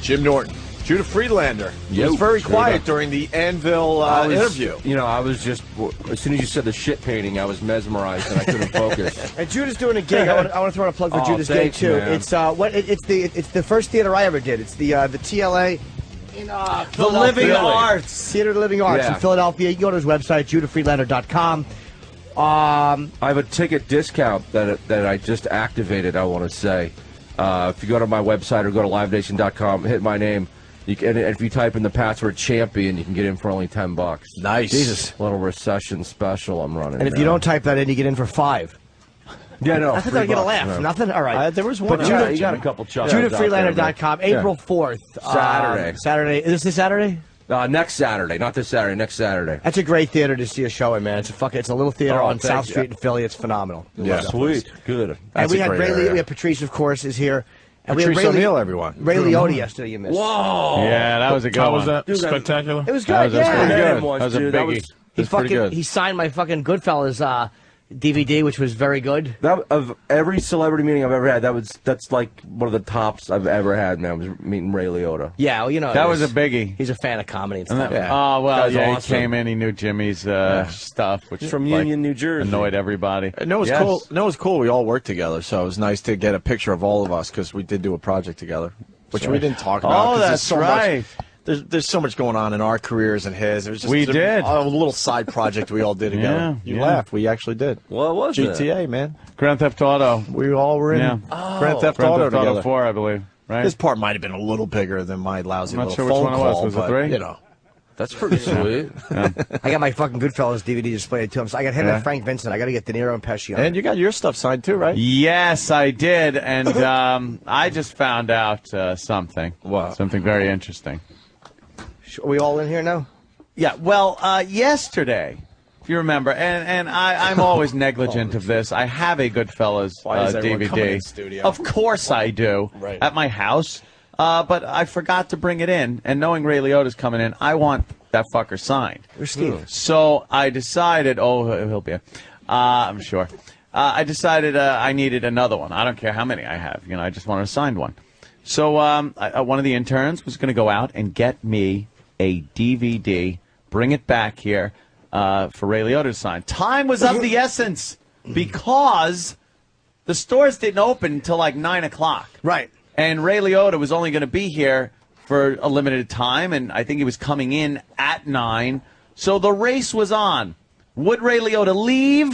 Jim Norton. Judah Friedlander. He was very quiet during the Anvil interview. You know, I was just, as soon as you said the shit painting, I was mesmerized and I couldn't focus. And Judah's doing a gig. I want to throw in a plug for Judah's gig too. Man. It's it's the first theater I ever did. It's the TLA in the Living Arts Theater of the Living Arts in Philadelphia. You go to his website, judahfriedlander.com. I have a ticket discount that I just activated. I want to say, if you go to my website or go to livenation.com, hit my name. You can, if you type in the password champion, you can get in for only $10. Nice. Jesus. Little recession special I'm running. And if you don't type that in, you get in for $5. Yeah, no. I thought I would get a laugh. No. Nothing? All right. There was one. But Judah, you got a couple chuckles. JudahFreelander.com, April 4th. Saturday. Is this Saturday? Next Saturday. Not this Saturday. Next Saturday. That's a great theater to see a show in, man. It's a little theater on South you. Street in Philly. It's phenomenal. Yeah. Sweet. Good. And we had great area. we had Patrice, of course, is here. And Patrice we had O'Neal, everyone. Ray Liotta yesterday, you missed. Whoa! Yeah, that was a good one. How was that? Spectacular? It was good, That was yeah. pretty good. That was That was a dude, that was- biggie. He signed my fucking Goodfellas DVD, which was very good. That of every celebrity meeting I've ever had, that's like one of the tops I've ever had, man. Was meeting Ray Liotta. Yeah, well, you know. That was a biggie. He's a fan of comedy and And stuff. that- Oh, well, That was yeah, awesome. he came in, he knew Jimmy's stuff, which He's from like, Union, New Jersey. annoyed everybody. No, it was Yes. cool. No, it was cool. We all worked together, so it was nice to get a picture of all of us because we did do a project together, which we didn't talk about. Oh, 'cause there's that's so right. Much, there's so much going on in our careers and his. It was just We did. a little side project we all did together. Yeah, You yeah. laughed. We actually did. What was it? GTA, man. Grand Theft Auto. We all were in Yeah. Grand Theft Grand Auto Theft Auto together. 4, I believe. Right? This part might have been a little bigger than my lousy I'm not little sure which phone one it was. call, Was it but, 3? you know. That's pretty sweet. I got my fucking Goodfellas DVD displayed too. So I got him and Frank Vincent. I got to get De Niro and Pesci on. And you got your stuff signed too, right? Yes, I did, and I just found out something. What? Something very interesting. Are we all in here now? Yeah, well, yesterday, if you remember, and I'm always negligent of this, I have a Goodfellas Why does everyone come in DVD. the studio? Of course I do, Right. at my house, but I forgot to bring it in, and knowing Ray Liotta's coming in, I want that fucker signed. Where's Steve? So I decided, he'll be here, I'm sure. I decided I needed another one. I don't care how many I have, I just wanted a signed one. So one of the interns was going to go out and get me a DVD, bring it back here for Ray Liotta to sign. Time was of the essence because the stores didn't open until like 9 o'clock. Right. And Ray Liotta was only going to be here for a limited time, and I think he was coming in at 9. So the race was on. Would Ray Liotta leave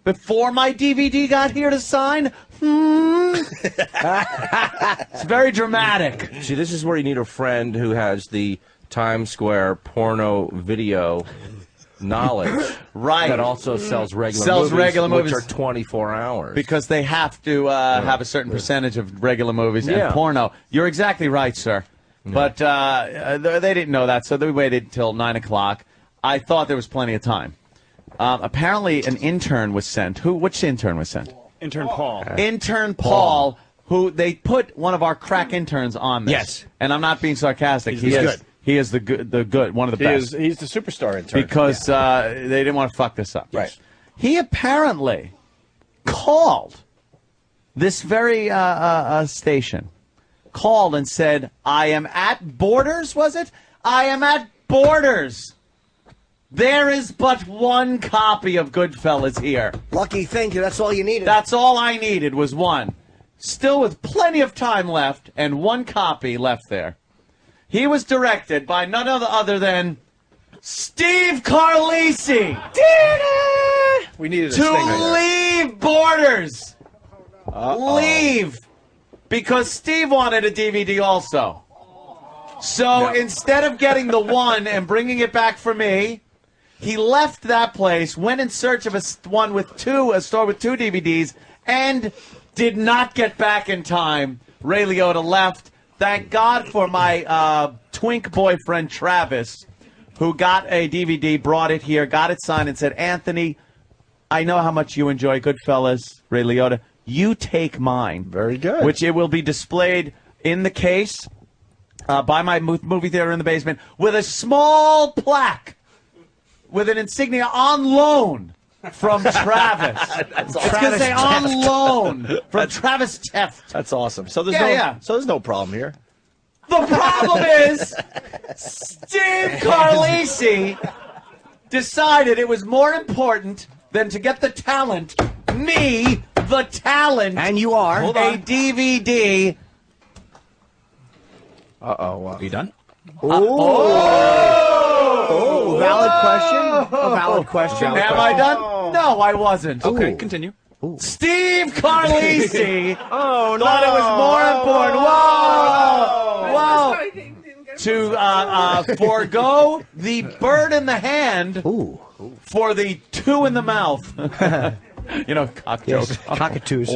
before my DVD got here to sign? It's very dramatic. See, this is where you need a friend who has the Times Square porno video knowledge. Right. That also sells regular movies, which are 24 hours. Because they have to have a certain percentage of regular movies and porno. You're exactly right, sir. But they didn't know that, so they waited until 9 o'clock. I thought there was plenty of time. Apparently, an intern was sent. Which intern was sent? Intern Paul. Intern Paul, who they put one of our crack interns on this. Yes. And I'm not being sarcastic. He's good. He is the good, one of the best. He's the superstar intern. Because they didn't want to fuck this up. Right. He apparently called this very station, called and said, I am at Borders, was it? I am at Borders. There is but one copy of Goodfellas here. Lucky thing, that's all you needed. That's all I needed was one. Still with plenty of time left and one copy left there. He was directed by none other than Steve Carlisi. We needed a To stinger. leave Borders. Leave. Because Steve wanted a DVD also. So instead of getting the one and bringing it back for me, he left that place, went in search of a store with two DVDs, and did not get back in time. Ray Liotta left. Thank God for my twink boyfriend, Travis, who got a DVD, brought it here, got it signed, and said, Anthony, I know how much you enjoy Goodfellas, Ray Liotta. You take mine. Very good. Which it will be displayed in the case by my movie theater in the basement with a small plaque with an insignia on loan from Travis. It's going to say on loan from Travis Teft. That's awesome. So there's Yeah. so there's no problem here. The problem is, Steve Carlisi decided it was more important than to get the talent, me, the talent, And you are. a DVD. Are you done? Oh, valid question. A valid question. Am I done? No, I wasn't. Okay, continue. Steve Carlisi Oh, no. thought it was more important. Whoa, to forego the bird in the hand for the two in the mouth. You know, cock Yes, joke. cockatoos.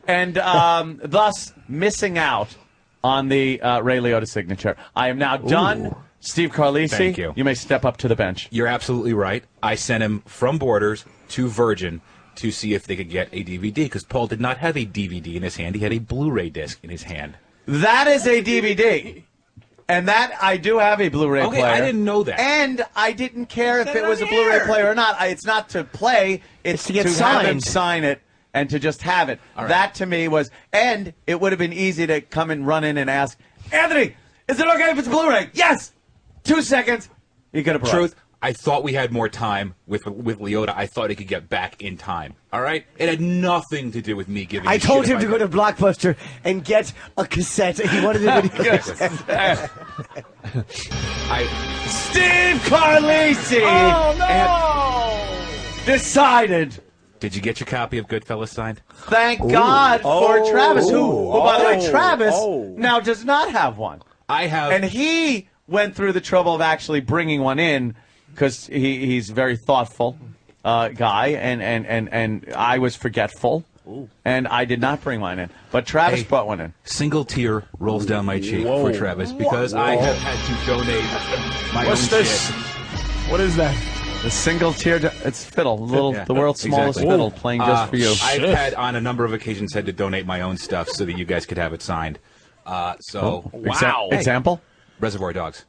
And thus missing out on the Ray Liotta signature. I am now done. Steve Carlisi, Thank you. You may step up to the bench. You're absolutely right. I sent him from Borders to Virgin to see if they could get a DVD because Paul did not have a DVD in his hand. He had a Blu-ray disc in his hand. That is a DVD. And that, I do have a Blu-ray Okay, player. I didn't know that. And I didn't care if it was a Blu-ray player or not. It's not to play. It's to get have him signed. sign it and to just have it. All right. That, to me, was... And it would have been easy to come and run in and ask, Anthony, is it okay if it's Blu-ray? Yes! 2 seconds. You could have Truth, I thought we had more time with Liotta. I thought he could get back in time. All right? It had nothing to do with me giving I a told shit him if to go to Blockbuster and get a cassette. He wanted a video cassette. Steve Carlisi decided... Did you get your copy of Goodfellas signed? Thank God for Travis, who, by the way, Travis Oh. now does not have one. I have. And he went through the trouble of actually bringing one in because he's a very thoughtful guy, and I was forgetful, and I did not bring mine in. But Travis brought one in. Single tear rolls down my cheek for Travis because I have had to donate my What's own this? shit. What is that? The single tier, it's fiddle, Yeah, the world's smallest exactly. fiddle, playing just for you. I've Shit. had on a number of occasions had to donate my own stuff so that you guys could have it signed. Example? Reservoir Dogs.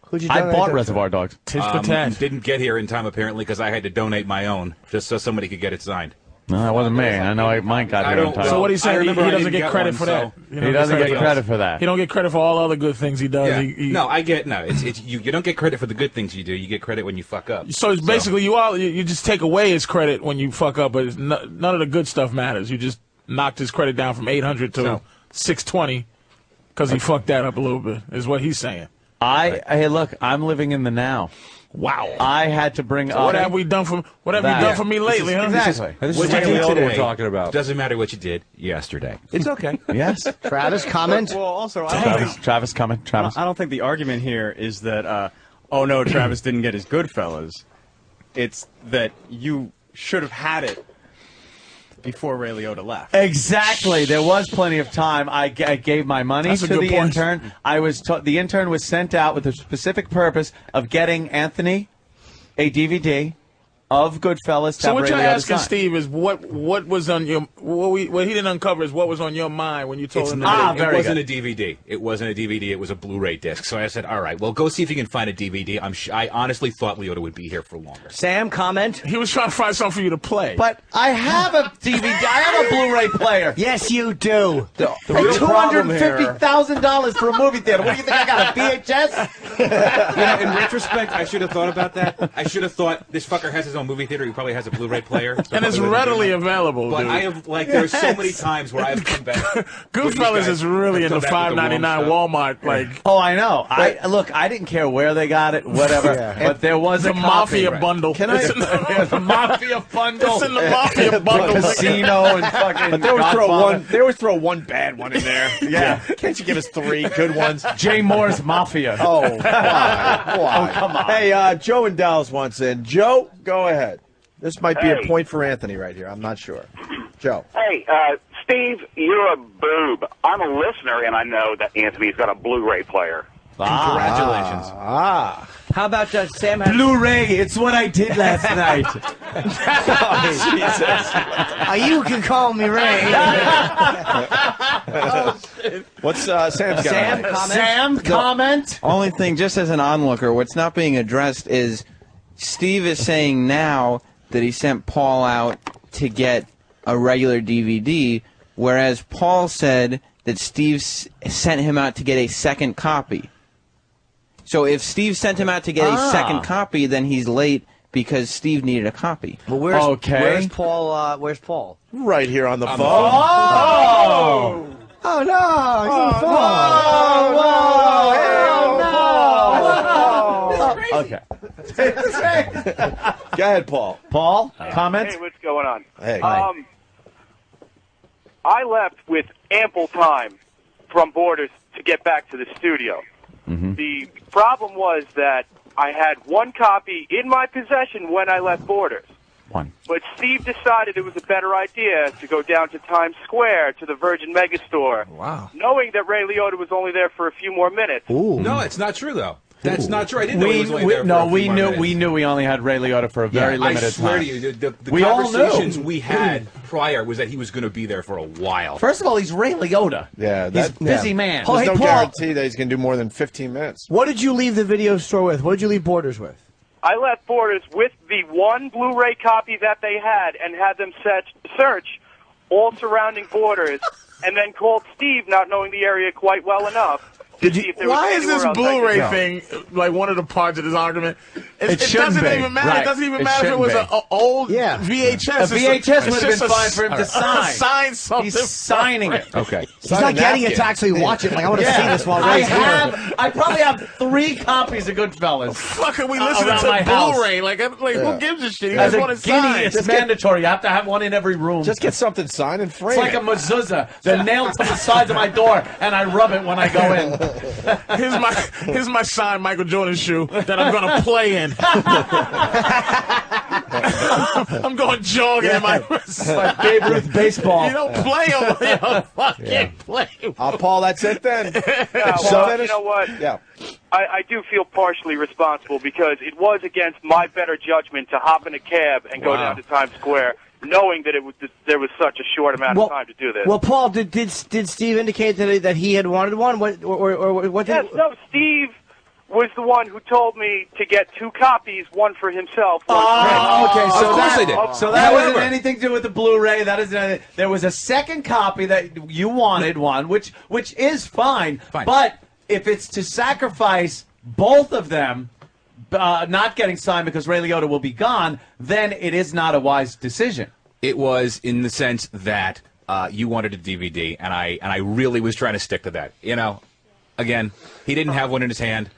Who'd you I donate bought that Reservoir Dogs. Tis for tat. Didn't get here in time apparently because I had to donate my own just so somebody could get it signed. No, that wasn't me. I know mine got I here in don't- time. So what he's I saying, he remember I doesn't didn't get get credit one, for that. so- He doesn't get credit for that. He don't get credit for all other good things he does. Yeah. He- No, I get no. It's you don't get credit for the good things you do. You get credit when you fuck up. So it's basically you just take away his credit when you fuck up, but it's none of the good stuff matters. You just knocked his credit down from 800 to So- 620 because he fucked that up a little bit. Is what he's saying. Hey, look, I'm living in the now. Wow. I had to bring up. What have we done for? What have you That. done for me lately, huh? Exactly. This What is you Ray did Liotta today we're talking about. Doesn't matter what you did yesterday. It's okay. Yes. Travis, comment? Well, also, I don't, think, Travis coming. Travis. I don't think the argument here is that, oh no, Travis didn't get his Goodfellas. It's that you should have had it before Ray Liotta left. Exactly. There was plenty of time. I gave my money That's to a good the point. intern. The intern was sent out with the specific purpose of getting Anthony a DVD of Goodfellas. to So have what Ray you're Liotta asking, sign. Steve, is what was on your what he didn't uncover is what was on your mind when you told It's him. not. very it wasn't good. a DVD. It wasn't a DVD. It was a Blu-ray disc. So I said, "All right, well, go see if you can find a DVD." I honestly thought Liotta would be here for longer. Sam, comment? He was trying to find something for you to play. But I have a DVD. I have a Blu-ray player. Yes, you do. The Hey, real problem here. $250,000 for a movie theater. What do you think? I got a VHS? In retrospect, I should have thought about that. I should have thought this fucker has his own movie theater. He probably has a Blu-ray player. So and it's probably wouldn't do readily that. available, But dude. I have there's so many times where I've come back. Goodfellas is really in the $5.99 $5.99 Walmart, like Oh, I know. Look, I didn't care where they got it, whatever. But there was the a Mafia copy. bundle. Can I- It's in the, The Mafia bundle. it's in the Mafia bundle. Casino and fucking. But they always throw Godfather. one. They always throw one bad one in there. Yeah. Can't you give us 3 good ones? Jay Moore's Mafia. Oh, why? come on. Hey, Joe in Dallas wants in. Joe, go ahead. This might be a Hey. point for Anthony right here. I'm not sure. Joe. Hey, Steve, you're a boob. I'm a listener, and I know that Anthony's got a Blu-ray player. Congratulations. How about Sam? Has, Blu-ray. It's what I did last night. you can call me Ray. What's Sam's got? Sam, comment? Sam, comment. Only thing, just as an onlooker, what's not being addressed is Steve is saying now that he sent Paul out to get a regular DVD, whereas Paul said that Steve sent him out to get a second copy. So if Steve sent him out to get a second copy, then he's late because Steve needed a copy. Well, where's Paul? Where's Paul? Right here on the phone. Oh! Oh no! He's on the phone. Okay. Go ahead, Paul. Paul, comments? Hey, what's going on? Hey. I left with ample time from Borders to get back to the studio. The problem was that I had one copy in my possession when I left Borders. One. But Steve decided it was a better idea to go down to Times Square to the Virgin Megastore. Wow. Knowing that Ray Liotta was only there for a few more minutes. Ooh. No, it's not true though. That's not true. I didn't know he was only there for a few more minutes. We knew we only had Ray Liotta for a very limited I swear time. to you, the We all conversations knew. we had prior was that he was going to be there for a while. First of all, he's Ray Liotta. Yeah, He's a busy man. Oh, There's hey, no Paul. guarantee that he's going to do more than 15 minutes. What did you leave the video store with? What did you leave Borders with? I left Borders with the one Blu-ray copy that they had and had them search all surrounding Borders and then called Steve, not knowing the area quite well enough. Why is this Blu-ray thing like one of the parts of this argument? It doesn't even matter. Right. It doesn't even It matter if it was shouldn't an old Yeah. VHS. A VHS would It's have just been fine for him to sign. Sign something. He's signing it. Okay. He's not getting it to actually watch it. Like, I want to see this while Ray's here. I probably have 3 copies of Goodfellas. Fuck, we listen around my to house. Blu-ray. Like who gives a shit? You As just a want to guinea, sign. it's mandatory. You have to have one in every room. Just get something signed and frame It's like a mezuzah. They're nailed to the sides of my door, and I rub it when I go in. Here's my signed Michael Jordan shoe that I'm gonna play in. I'm going jogging in my Like Babe Ruth baseball. You don't play them. You don't fucking play 'em. Paul, that's it then. You know what? Yeah. I do feel partially responsible because it was against my better judgment to hop in a cab and go down to Times Square, knowing that there was such a short amount of time to do this. Well, Paul, did Steve indicate that he had wanted one? What did? Yes, no, Steve was the one who told me to get 2 copies, one for himself. One for him. Okay, so Of course they did. So that wasn't However- anything to do with the Blu-ray. That is, there was a second copy that you wanted one, which is fine. Fine. But if it's to sacrifice both of them, not getting signed because Ray Liotta will be gone, then it is not a wise decision. It was in the sense that you wanted a DVD, and I really was trying to stick to that. You know, again, he didn't have one in his hand.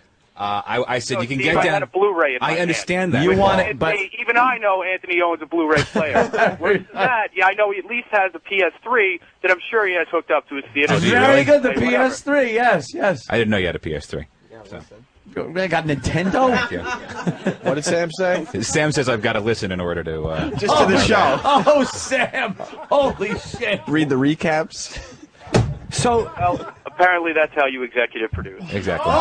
I said No, you can Steve, get I down. had a Blu-ray in my I understand hand. that. You want it, but Even I know Anthony owns a Blu-ray player. Worse than that, yeah, I know he at least has a PS3 that I'm sure he has hooked up to his theater. Oh, do you very really? good. The Whatever. PS3, yes. I didn't know you had a PS3. I got Nintendo. Yeah. What did Sam say? Sam says I've got to listen in order to. Just to the show. Oh, Sam! Holy shit! Read the recaps. So, Well, apparently that's how you executive produce. Exactly.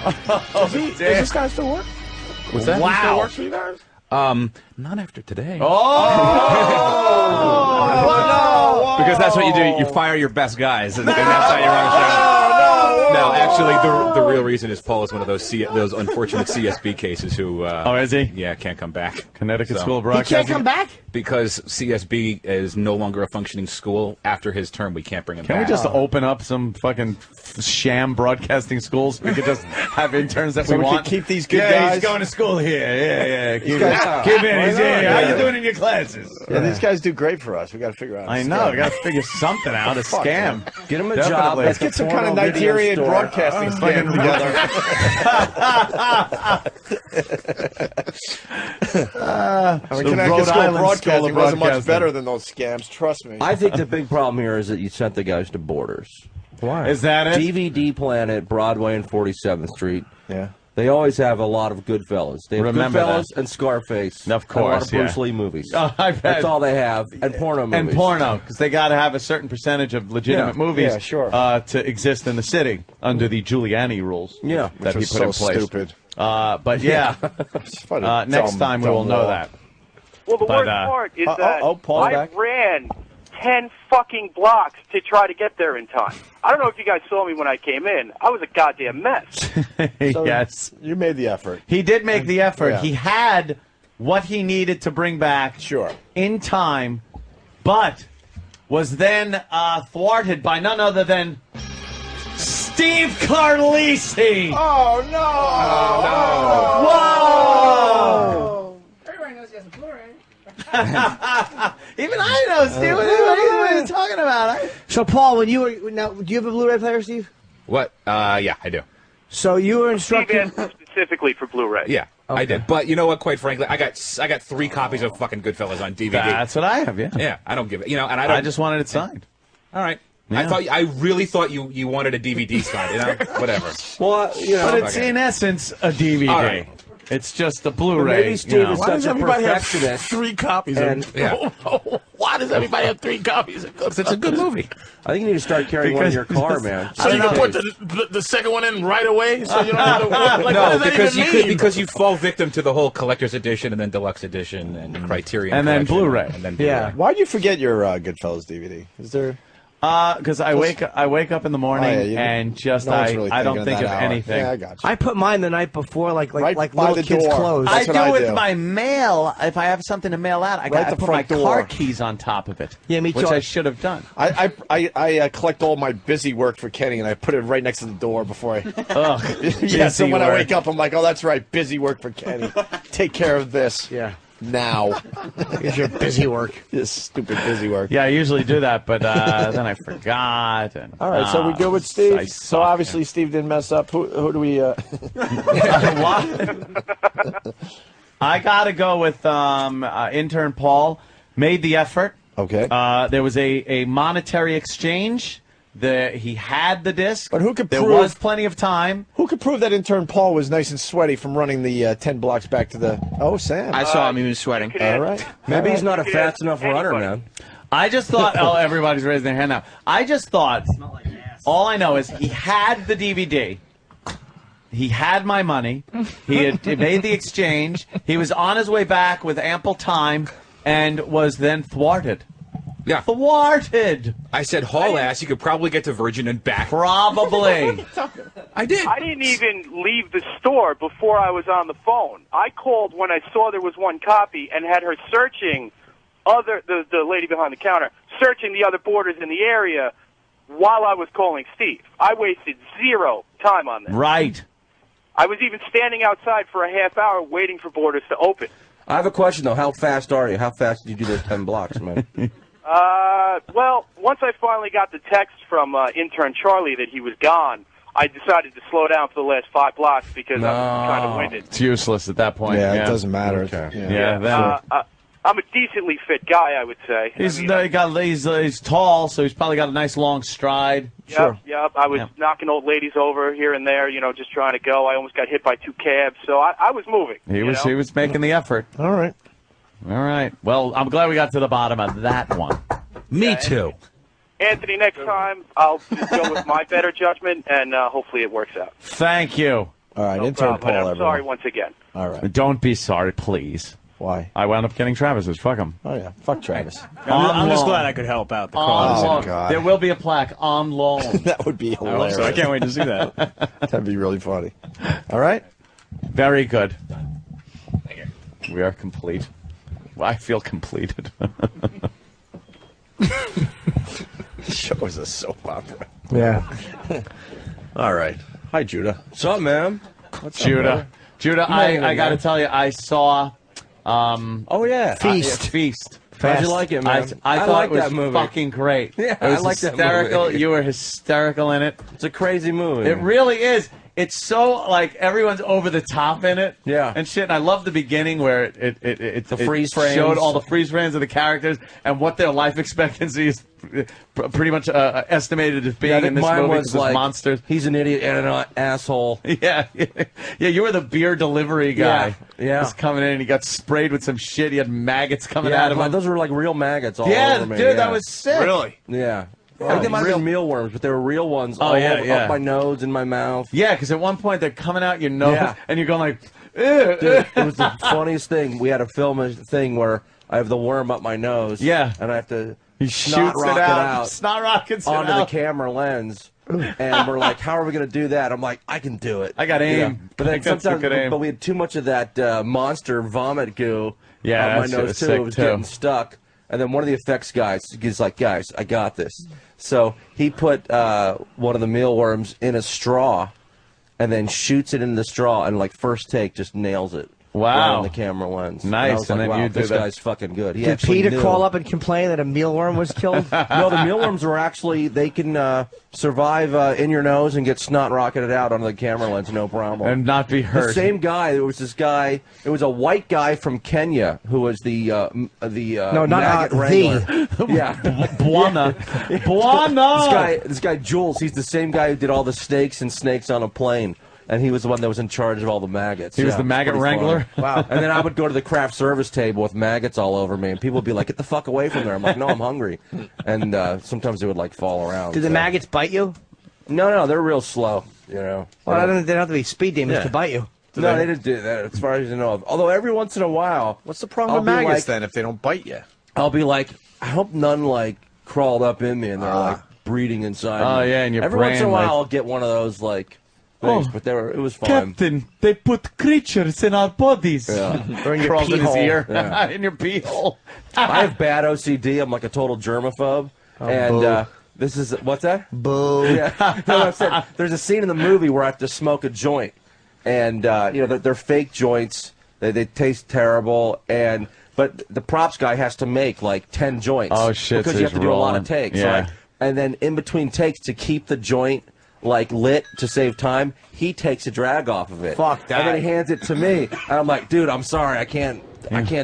Does this guy still work? What's that? He still works for you guys? Not after today. Because that's what you do. You fire your best guys, and that's how you run a show. No, actually, the real reason is Paul is one of those those unfortunate CSB cases who. Is he? Yeah, can't come back. Connecticut So- School of he Broadcasting. can't come back? Because CSB is no longer a functioning school after his term. We can't bring him Can back. we just open up some fucking sham broadcasting schools? We could just have interns that So we we want. could keep these good yeah, guys? He's going to school here. Yeah. Keep guys- in. He's here. How Yeah. you doing in your classes? Yeah, these guys do great for us. We got to figure out. I know. We got to figure something out. A Fuck, scam. Get him a Definitely. job. Let's get some kind of Nigerian broadcasting scam together. Connecticut School of Broadcasting wasn't much better than those scams. Trust me. I think the big problem here is that you sent the guys to Borders. Why? Is that it? DVD Planet, Broadway and 47th Street. Yeah. They always have a lot of Goodfellas. They have Remember Goodfellas that. and Scarface. Of and a lot course, of Bruce yeah. Lee movies. Oh, I've That's had- all they have. And porno movies. And porno, because they got to have a certain percentage of legitimate Yeah. movies Yeah, sure. to exist in the city under the Giuliani rules. Yeah. that he Which put in was so place. stupid. But yeah, It's funny. next time we will know that. Well, the But, worst part is that Paul's I back. ran 10 fucking blocks to try to get there in time. I don't know if you guys saw me when I came in. I was a goddamn mess. Yes, You made the effort. he did make the effort. Yeah. He had what he needed to bring back Sure. in time, but was then thwarted by none other than Steve Carlisi. Oh, no. Whoa. Everybody knows he has a Blu-ray. Even I know, Steve. What are you talking about? So, Paul, when you were now, do you have a Blu-ray player, Steve? What? Yeah, I do. So you were Steve instructed. asked specifically for Blu-ray. Yeah, I did. But you know what? Quite frankly, I got 3 copies of fucking Goodfellas on DVD. That's what I have. Yeah. Yeah, I don't give it. You know, and I don't. I just wanted it signed. All right. Yeah. I really thought you wanted a DVD signed. You know, whatever. Well, you know, But it's in essence a DVD. All right. It's just a Blu-ray. Maybe Steve is Why does such a everybody have perfectionist. 3 copies And- of Yeah. Why does everybody have 3 copies of Goodfellas? It's a good movie. I think you need to start carrying one in your car, man. So you can put the second one in right away, so you don't have to. Like, what No, does that because even you mean? because you fall victim to the whole collector's edition and then deluxe edition and Criterion And then collection Blu-ray. and then Blu-ray. Yeah. Why'd you forget your Goodfellas DVD? Is there? Because I wake up in the morning Oh, yeah, and just no one's really I don't thinking think of of that hour. anything. Yeah, I got you. I put mine the night before, like Right by little the kids' door. clothes. I That's what do I with do. my mail. If I have something to mail out, I Right the put my front door. car keys on top of it. Yeah, me Which too. I should have done. I collect all my busy work for Kenny, and I put it right next to the door before I. Ugh. Yeah, so Busy when I work. wake up, I'm like, oh, that's right, busy work for Kenny. Take care of this. Yeah. Now. Here's your busy work. This stupid busy work. Yeah, I usually do that, but then I forgot. And, All right, so we good with Steve? I So suck. obviously Steve didn't mess up. Who do we? What? I gotta go with intern Paul. Made the effort. Okay. There was a monetary exchange. He had the disc. But who could there prove- was plenty of time. Who could prove that intern Paul was nice and sweaty from running the 10 blocks back to the? Oh, Sam. I saw him. He was sweating. All right. Maybe he's not a Yeah, fast enough runner, anybody. man. I just thought. Oh, everybody's raising their hand now. I just thought. All I know is he had the DVD. He had my money. He made the exchange. He was on his way back with ample time, and was then thwarted. Yeah. Thwarted. I said haul ass. You could probably get to Virgin and back. Probably. I did. I didn't even leave the store before I was on the phone. I called when I saw there was one copy and had her searching the lady behind the counter, searching the other boarders in the area while I was calling Steve. I wasted 0 time on this. Right. I was even standing outside for a half hour waiting for borders to open. I have a question, though. How fast are you? How fast did you do those 10 blocks, man? Well, once I finally got the text from intern Charlie that he was gone, I decided to slow down for the last 5 blocks because I was kind of winded. It's useless at that point. Yeah, it doesn't matter. Okay. Yeah, then I'm a decently fit guy, I would say. he's tall, so he's probably got a nice long stride. Yep. I was knocking old ladies over here and there, just trying to go. I almost got hit by 2 cabs, so I was moving. He was making the effort. All right. All right. Well, I'm glad we got to the bottom of that one. Me too. Anthony, next time I'll just go with my better judgment, and hopefully it works out. Thank you. All right, No intern problem. Paul, And I'm everyone. sorry once again. All right. Don't be sorry, please. Why? I wound up getting Travis's. Fuck him. Oh, yeah. Fuck Travis. I'm just loan. glad I could help out the On cause. loan. God. There will be a plaque on loan. That would be I hope hilarious. so. I can't wait to see that. That'd be really funny. All right. Very good. We are complete. I feel completed. Show is a soap opera. Yeah. All right. Hi, Judah. What's up, man? What's up, Judah. brother? Judah, I got to tell you, I saw Oh, yeah. Feast. How'd you like it, man? I thought like it was that movie. fucking great. Yeah, it was I like that hysterical. movie. You were hysterical in it. It's a crazy movie. It really is. It's so like everyone's over the top in it, Yeah. and shit. And I love the beginning where it freeze frames. showed all the freeze frames of the characters and what their life expectancy is pretty much estimated as being I think in this mine movie. was 'Cause it's like, monsters. He's an idiot and an asshole. Yeah, yeah. You were the beer delivery guy. Yeah. Just coming in and he got sprayed with some shit. He had maggots coming Yeah, out of him. those were like real maggots all Yeah, over me. dude, that was sick. Really? Yeah. I think they might have been mealworms, but they were real ones all over, up my nose and my mouth. Yeah, because at one point they're coming out your nose, Yeah. and you're going like, Dude, it was the funniest thing. We had to film a thing where I have the worm up my nose. Yeah. And I have to he snot shoots rock it out. Snot rockets it onto out. the camera lens. And we're like, how are we going to do that? I'm like, I can do it. I got aim. You know? But I then got sometimes, good aim. but we had too much of that monster vomit goo Yeah, up my that shit nose was too. sick, It was too. getting stuck. And then one of the effects guys is like, guys, I got this. So he put one of the mealworms in a straw and then shoots it in the straw and like first take just nails it. Wow. Right on the camera lens. Nice. And, I was And like, then wow, you did this that. guy's fucking good. He Did actually Peter knew. call up and complain that a mealworm was killed? No, the mealworms are actually, they can survive in your nose and get snot rocketed out onto the camera lens, no problem. And not be The hurt. same guy, there was this guy, it was a white guy from Kenya who was the No, not maggot wrangler. Yeah. Buana. Buana! This guy Jules, he's the same guy who did all the steaks and snakes on a plane. And he was the one that was in charge of all the maggots. He was the it's maggot pretty wrangler? fun. Wow. And then I would go to the craft service table with maggots all over me, and people would be like, get the fuck away from there. I'm like, no, I'm hungry. And sometimes they would like fall around. Did the maggots bite you? No, they're real slow, you know. Well, they don't have to be speed demons to bite you. No, they didn't do that, as far as I know of. Although every once in a while, What's the problem I'll with be maggots like- then if they don't bite you? I'll be like, I hope none like crawled up in me and they're like breeding inside Oh, me. yeah, and your every once in a brain, while like- I'll get one of those like things, but it was fun. Captain, they put creatures in our bodies. Yeah. Or in your Crawls pee in his hole. ear. Yeah. In your pee hole. I have bad OCD. I'm like a total germaphobe. And this is what's that? Boo. Yeah. No, I'm saying, there's a scene in the movie where I have to smoke a joint, and you know they're fake joints. They taste terrible, but the props guy has to make like 10 joints. Oh, shit, Because so you have he's to do a lot rolling. of takes. Yeah. Right? And then in between takes to keep the joint like lit to save time, he takes a drag off of it. Fuck that. And then he hands it to me, and I'm like, dude, I'm sorry, I can't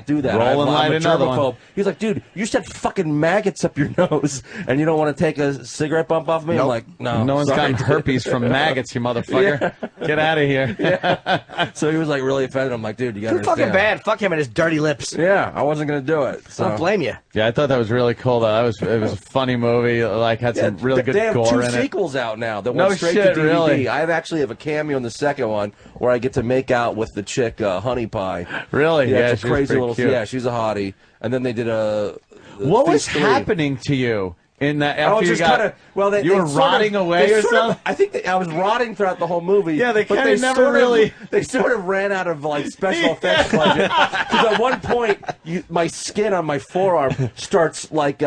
do that. Roll and I'm light a another one. germaphobe. He's like, dude, you just had fucking maggots up your nose, and you don't want to take a cigarette bump off me? I'm like, no. No one's sorry, gotten dude." herpes from maggots, you motherfucker. Get out of here. So he was like really offended. I'm like, dude, you gotta Too fucking understand. bad. Fuck him and his dirty lips. Yeah, I wasn't gonna do it. So. Don't blame you. Yeah, I thought that was really cool. Though. It was a funny movie. Like had some really good they have gore 2 in it. sequels out now that No went straight shit, to DVD. really? I actually have a cameo in the second one where I get to make out with the chick Honey Pie. Really? Yeah, Yeah, it's a she was crazy pretty little. cute. Yeah, she's a hottie. And then they did What was Phase 3. happening to you in that? I After was you just got, kind of well. you were rotting away or something. I think I was rotting throughout the whole movie. Yeah, they but kinda never sort of- really- They sort of ran out of like special effects budget because at one point, my skin on my forearm starts like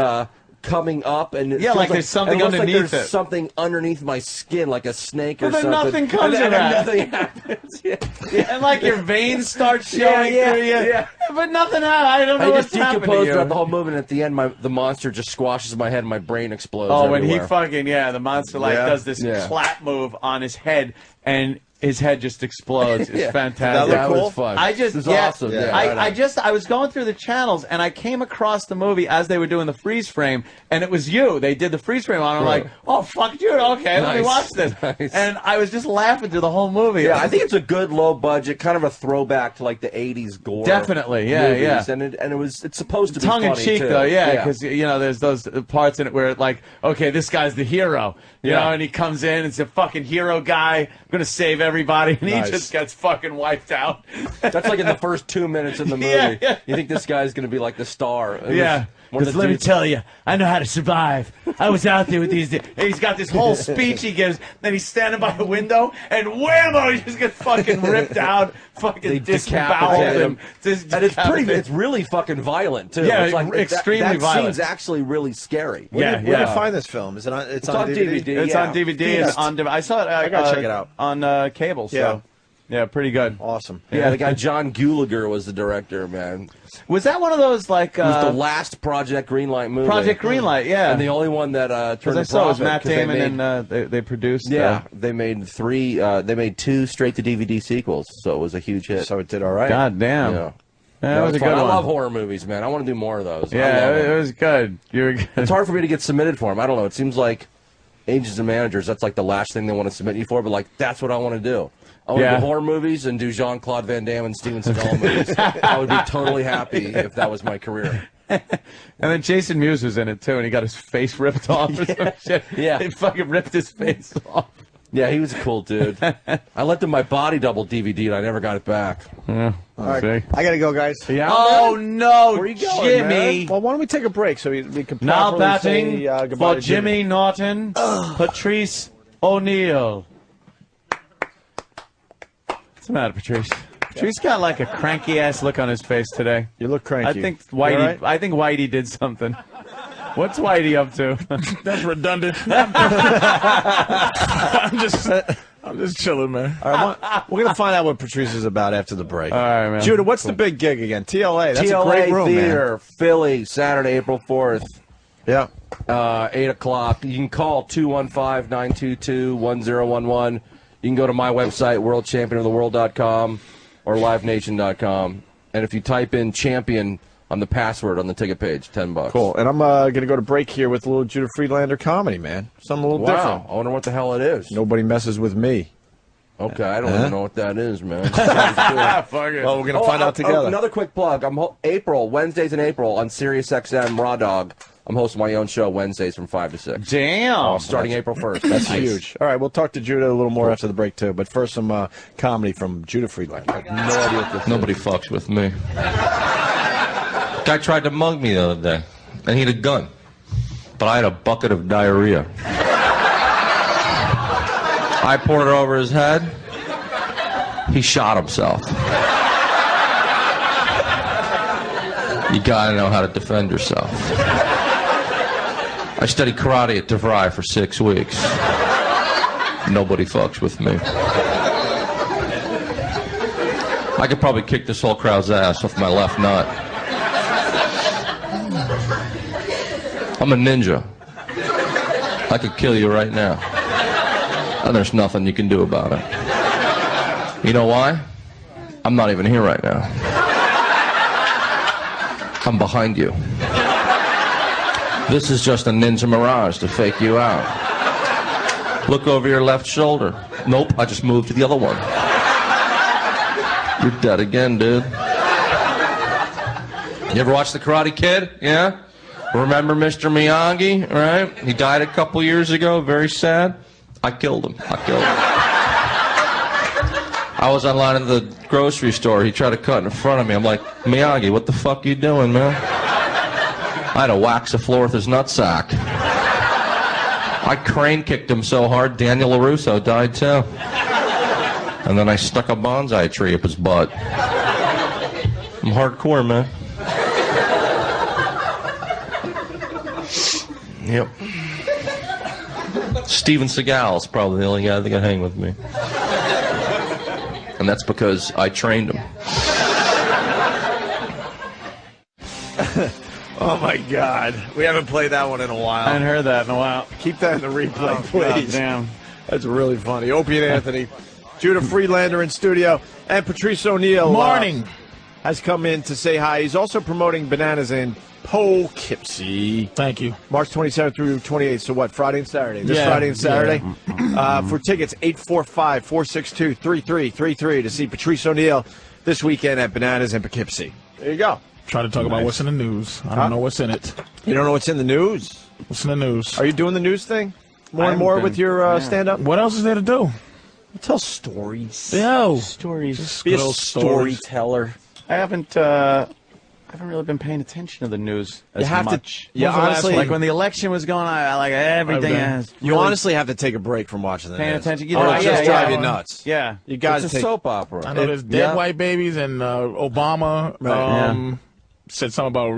coming up and it Yeah, feels like there's something it looks like underneath there's it. something underneath my skin, like a snake or But then something. nothing comes and of then that. Nothing happens. Yeah. And like your veins start showing Yeah, through you. yeah. But nothing happened. I don't know I what's just happening to decomposed you. throughout the whole movie, and at the end, the monster just squashes my head, and my brain explodes. Oh, when everywhere. he fucking, the monster like Yeah. does this Yeah. clap move on his head, and his head just explodes. It's Yeah. fantastic. That was fun. I just, It was yeah, awesome. Yeah, I was going through the channels and I came across the movie as they were doing the freeze frame, and it was you. They did the freeze frame on. I'm Right. like, oh fuck, dude, okay, let me Nice. watch this. Nice. And I was just laughing through the whole movie. Yeah, I think it's a good low budget, kind of a throwback to like the '80s gore. Definitely, yeah, movies. yeah. And it's supposed to be tongue in funny, cheek too. though, yeah, because there's those parts in it where like, okay, this guy's the hero, you Yeah. know, and he comes in, it's a fucking hero guy, gonna save everybody, and Nice. he just gets fucking wiped out. That's like in the first 2 minutes in the movie. Yeah, yeah. You think this guy's going to be like the star? It was Yeah. one of Because the let me dudes- tell you, I know how to survive. I was out there with these. And he's got this whole speech he gives. Then he's standing by a window, and whammo, he just gets fucking ripped out, fucking They disemboweled decapitate him. him. And it's really fucking violent too. Yeah, it's like extremely that violent. scene's actually really scary. Where did you find this film? Is it on? It's on DVD. It's on DVD. It's on. I saw it. I gotta check it out on cable. So yeah, pretty good. Awesome. Yeah, the guy John Gallagher was the director, man. Was that one of those like? It was the last Project Greenlight movie. Project Greenlight, yeah. And the only one that turned I a saw it was profit, Matt 'cause they Damon made- and they produced. Yeah, they made three. They made 2 straight to DVD sequels, so it was a huge hit. So it did all right. God damn. Yeah. That was a fun. good I one. love horror movies, man. I want to do more of those. I Yeah, love them. it was good. You were good. It's hard for me to get submitted for them. I don't know. It seems like agents and managers, that's like the last thing they want to submit you for, but like that's what I want to do. I want to do horror movies and do Jean-Claude Van Damme and Steven Seagal movies. I would be totally happy if that was my career. And then Jason Mewes was in it too, and he got his face ripped off or some shit. Yeah. They fucking ripped his face off. Yeah, he was a cool dude. I lent him my body double DVD and I never got it back. Yeah, All right, I gotta go, guys. Yeah, oh no, Where you going, Jimmy! Well, why don't we take a break so we can Now properly batting say, goodbye for to Jimmy Norton, Patrice O'Neill. What's the matter, Patrice? Patrice got like a cranky ass look on his face today. You look cranky. I think Whitey. right? I think Whitey did something. What's Whitey up to? That's redundant. I'm just chilling, man. All right, we're going to find out what Patrice is about after the break. All right, man. Judah, what's the big gig again? TLA. That's TLA a great room, Theater, man. Philly, Saturday, April 4th. Yeah. 8 o'clock. You can call 215-922-1011. You can go to my website, worldchampionoftheworld.com or livenation.com. And if you type in champion on the password on the ticket page, $10. Cool. And I'm going to go to break here with a little Judah Friedlander comedy, man. Something a little different. I wonder what the hell it is. Nobody messes with me. Okay, I don't even know what that is, man. Fuck it. Well, we're going to find out together. Another quick plug. Wednesdays in April on Sirius XM Raw Dog. I'm hosting my own show Wednesdays from 5 to 6. Damn. Starting April 1st. That's huge. All right, we'll talk to Judah a little more after the break, too. But first, some comedy from Judah Friedlander. I have no idea what this Nobody fucks with me. Guy tried to mug me the other day, and he had a gun. But I had a bucket of diarrhea. I poured it over his head. He shot himself. You gotta know how to defend yourself. I studied karate at DeVry for 6 weeks. Nobody fucks with me. I could probably kick this whole crowd's ass off my left nut. I'm a ninja. I could kill you right now. And there's nothing you can do about it. You know why? I'm not even here right now. I'm behind you. This is just a ninja mirage to fake you out. Look over your left shoulder. Nope, I just moved to the other one. You're dead again, dude. You ever watch The Karate Kid? Yeah? Remember Mr. Miyagi, right? He died a couple years ago, very sad. I killed him. I was online at the grocery store. He tried to cut in front of me. I'm like, Miyagi, what the fuck you doing, man? I had to wax the floor with his nutsack. I crane kicked him so hard, Daniel LaRusso died too. And then I stuck a bonsai tree up his butt. I'm hardcore, man. Yep. Steven Seagal's probably the only guy that can hang with me. And that's because I trained him. Oh, my God. We haven't played that one in a while. I haven't heard that in a while. Keep that in the replay, please. God damn. That's really funny. Opie and Anthony, Judah Friedlander in studio, and Patrice O'Neill. Morning. Has come in to say hi. He's also promoting Bananas in Poughkeepsie. Thank you. March 27th through 28th. So what, Friday and Saturday? This Yeah. Friday and Saturday? Yeah. For tickets, 845-462-3333 to see Patrice O'Neill this weekend at Bananas in Poughkeepsie. There you go. Try to talk about what's in the news. I don't know what's in it. You don't know what's in the news? What's in the news? Are you doing the news thing more and more with your stand-up? What else is there to do? Tell stories. Yo. Stories. Be a Good old stories. storyteller. I haven't really been paying attention to the news as You have much. to. Yeah, honestly, Like when the election was going on, I like everything. You honestly have to take a break from watching the paying news. attention. Or it'll just drive you nuts. Yeah, You guys It's a take. soap opera. I know there's dead white babies and Obama said something about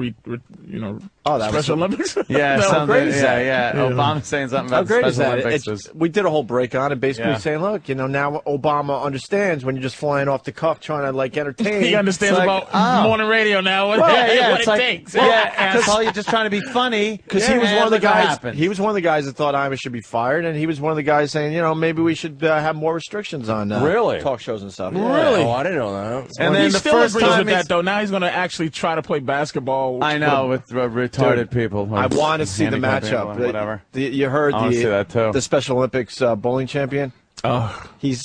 that was Special Olympics. yeah, No, something, great is that? yeah. Obama saying something How about great the is Special that? Olympics. We did a whole break on it, basically Yeah. saying, look, now Obama understands when you're just flying off the cuff trying to like entertain. He understands It's like, about morning radio now. What, what it's it like, takes. yeah, asshole, you're just trying to be funny. Because he was one of the look what guys. happened. He was one of the guys that thought Amos should be fired, and he was one of the guys saying, maybe we should have more restrictions on Really? talk shows and stuff. Really? Oh, I didn't know that. And He then the still first agrees time with that, though. Now he's going to actually try to play basketball. I know with retarded people. I want to see the handicapped people matchup. and whatever. You heard I wanna see that, too. the Special Olympics bowling champion. Oh, He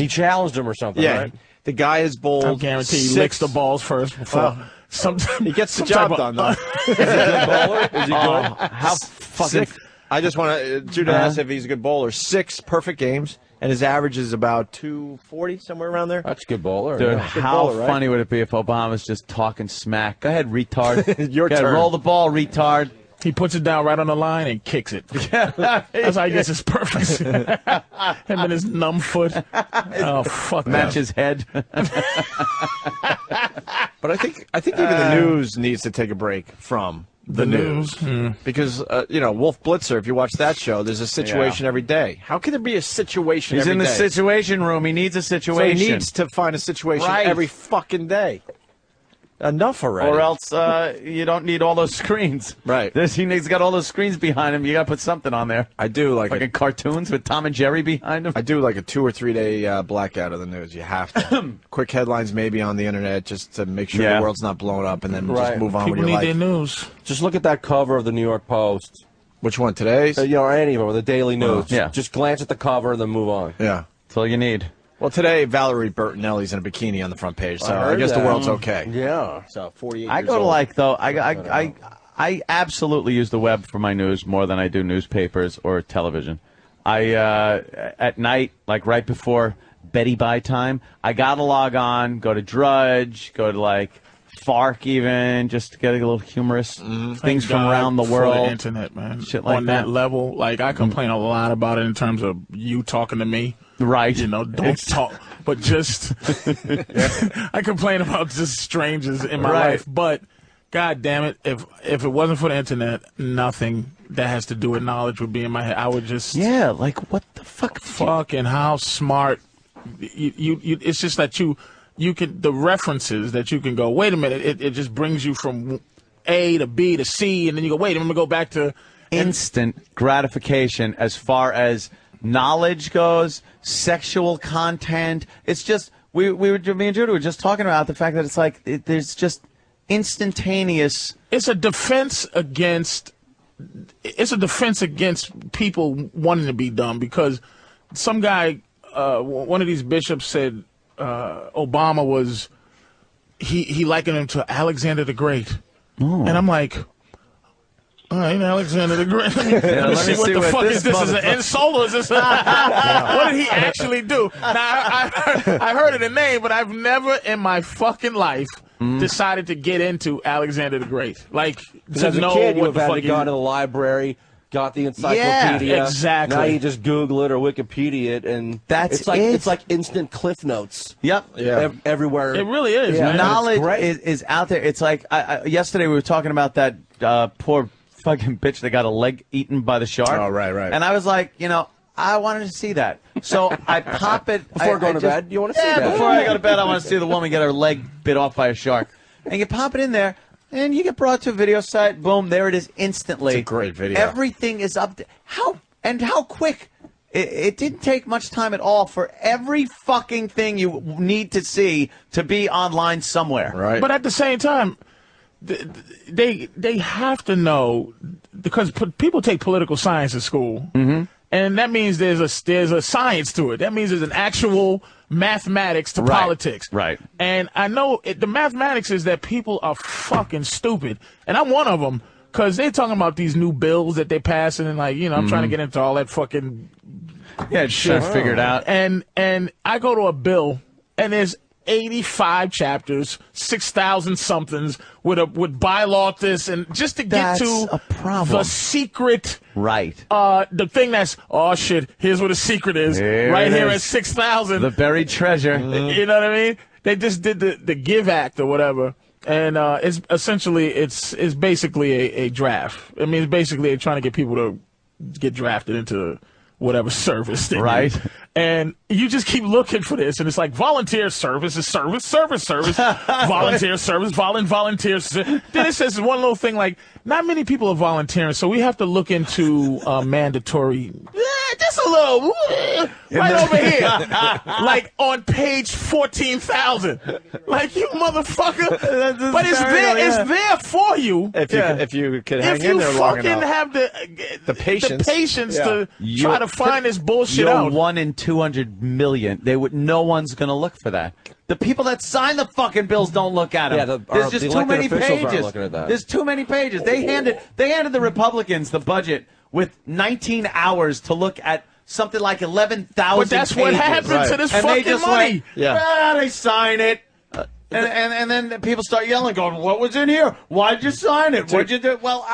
challenged him or something, yeah. right? The guy is bowled. I guarantee he 6 licks the balls first before. He gets the some job type of- done, though. Is he a good bowler? Is he good? How fucking? I just want to. Judah asked if he's a good bowler. 6 perfect games, and his average is about 240, somewhere around there. That's a good bowler. Dude, yeah. how bowler, right? funny would it be if Obama's just talking smack? Go ahead, retard. Your Go ahead, turn. roll the ball, retard. He puts it down right on the line and kicks it. That's how he gets his purpose. Him and his numb foot. Oh, fuck. Match his head. But I think even the news needs to take a break from the news. Because, Wolf Blitzer, if you watch that show, there's a situation every day. How can there be a situation every day? He's in the situation room. He needs a situation. So he needs to find a situation every fucking day. Enough already. Or else you don't need all those screens. Right. He's got all those screens behind him. You got to put something on there. I do like fucking cartoons with Tom and Jerry behind him. I do like a 2 or 3 day blackout of the news. You have to. Quick headlines maybe on the internet just to make sure the world's not blown up, and then just move on People with your need life. their news. Just look at that cover of the New York Post. Which one, today's? Or any of them, or the Daily News. Yeah. Just glance at the cover and then move on. Yeah. That's all you need. Well, today, Valerie Bertinelli's in a bikini on the front page, so I guess the world's okay. Yeah. So, 48 I years go to old. I absolutely use the web for my news more than I do newspapers or television. At night, like right before Betty Bye time, I gotta log on, go to Drudge, go to Fark even, just to get a little humorous things from around the world. For the internet, man. Shit like on that. that level, I complain a lot about it in terms of you talking to me. Right. Don't talk. But just, I complain about just strangers in my life. But, God damn it, if it wasn't for the internet, nothing that has to do with knowledge would be in my head. I would just. Yeah, what the fuck? Fucking how smart. It's just that you can, the references that you can go, wait a minute, it just brings you from A to B to C, and then you go, wait, I'm going to go back to. Instant gratification as far as knowledge goes, sexual content. It's just me and Judah were just talking about the fact that it's there's just instantaneous. It's a defense against people wanting to be dumb, because some guy, one of these bishops said Obama was he likened him to Alexander the Great, and I'm like. All right, Alexander the Great. Let me see what the fuck is this? Is an insult or is this? What did he actually do? Now, I heard of the name, but I've never in my fucking life decided to get into Alexander the Great. To know a kid, you have had to go to the library, got the encyclopedia. Yeah, exactly. Now you just Google it or Wikipedia it, and it's like instant Cliff Notes. Yep. Yeah. Everywhere. It really is. Man. Knowledge is out there. It's like yesterday we were talking about that poor fucking bitch that got a leg eaten by the shark. Oh, right. And I was like, I wanted to see that. So I pop it. Before going to bed, you want to see that? Yeah, before I go to bed, I want to see the woman get her leg bit off by a shark. And you pop it in there, and you get brought to a video site. Boom, there it is instantly. It's a great video. Everything is up. How quick. It didn't take much time at all for every fucking thing you need to see to be online somewhere. Right. But at the same time, they have to know, because people take political science at school, and that means there's a science to it. That means there's an actual mathematics to politics. Right. And I know the mathematics is that people are fucking stupid, and I'm one of them, because they're talking about these new bills that they're passing, and I'm trying to get into all that fucking shit figured out. And I go to a bill, and there's 85 chapters, 6,000 somethings with bylaw this, and just to get to a problem. The secret, right? The thing that's shit. Here's what the secret is. Here at 6,000, the buried treasure. You know what I mean? They just did the Give Act or whatever, and it's essentially it's basically a draft. I mean, it's basically trying to get people to get drafted into whatever service they need. And you just keep looking for this, and it's like volunteer service is service, volunteer service, volunteer. Then it says one little thing like, not many people are volunteering, so we have to look into mandatory. Just a little, right over here, like on page 14,000. Like, you motherfucker! But it's there. It's there for you. If you could hang in there long enough. If you fucking have the patience to try to find this bullshit out. 1 in 200 million. No one's gonna look for that. The people that sign the fucking bills don't look at them. There's just too many pages. There's too many pages. They handed the Republicans the budget with 19 hours to look at something like 11,000 pages. But that's what happened to this fucking money. They sign it. And then people start yelling, going, "What was in here? Why'd you sign it? What'd you do?" Well,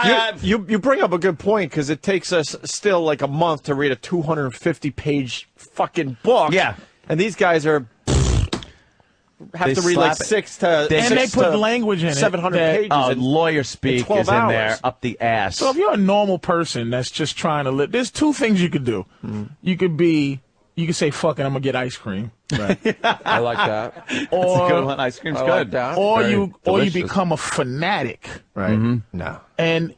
you bring up a good point because it takes us still like a month to read a 250-page fucking book. Yeah, and these guys have to read like 6 to and they put language in it. 700 pages. Lawyer speak is in there up the ass. So if you're a normal person that's just trying to live, there's two things you could do. You could say, "Fuck it, I'm gonna get ice cream." Right. I like that. Or, that's a good one. Ice cream's good. Like that. Or Very you delicious. become a fanatic. Right. No.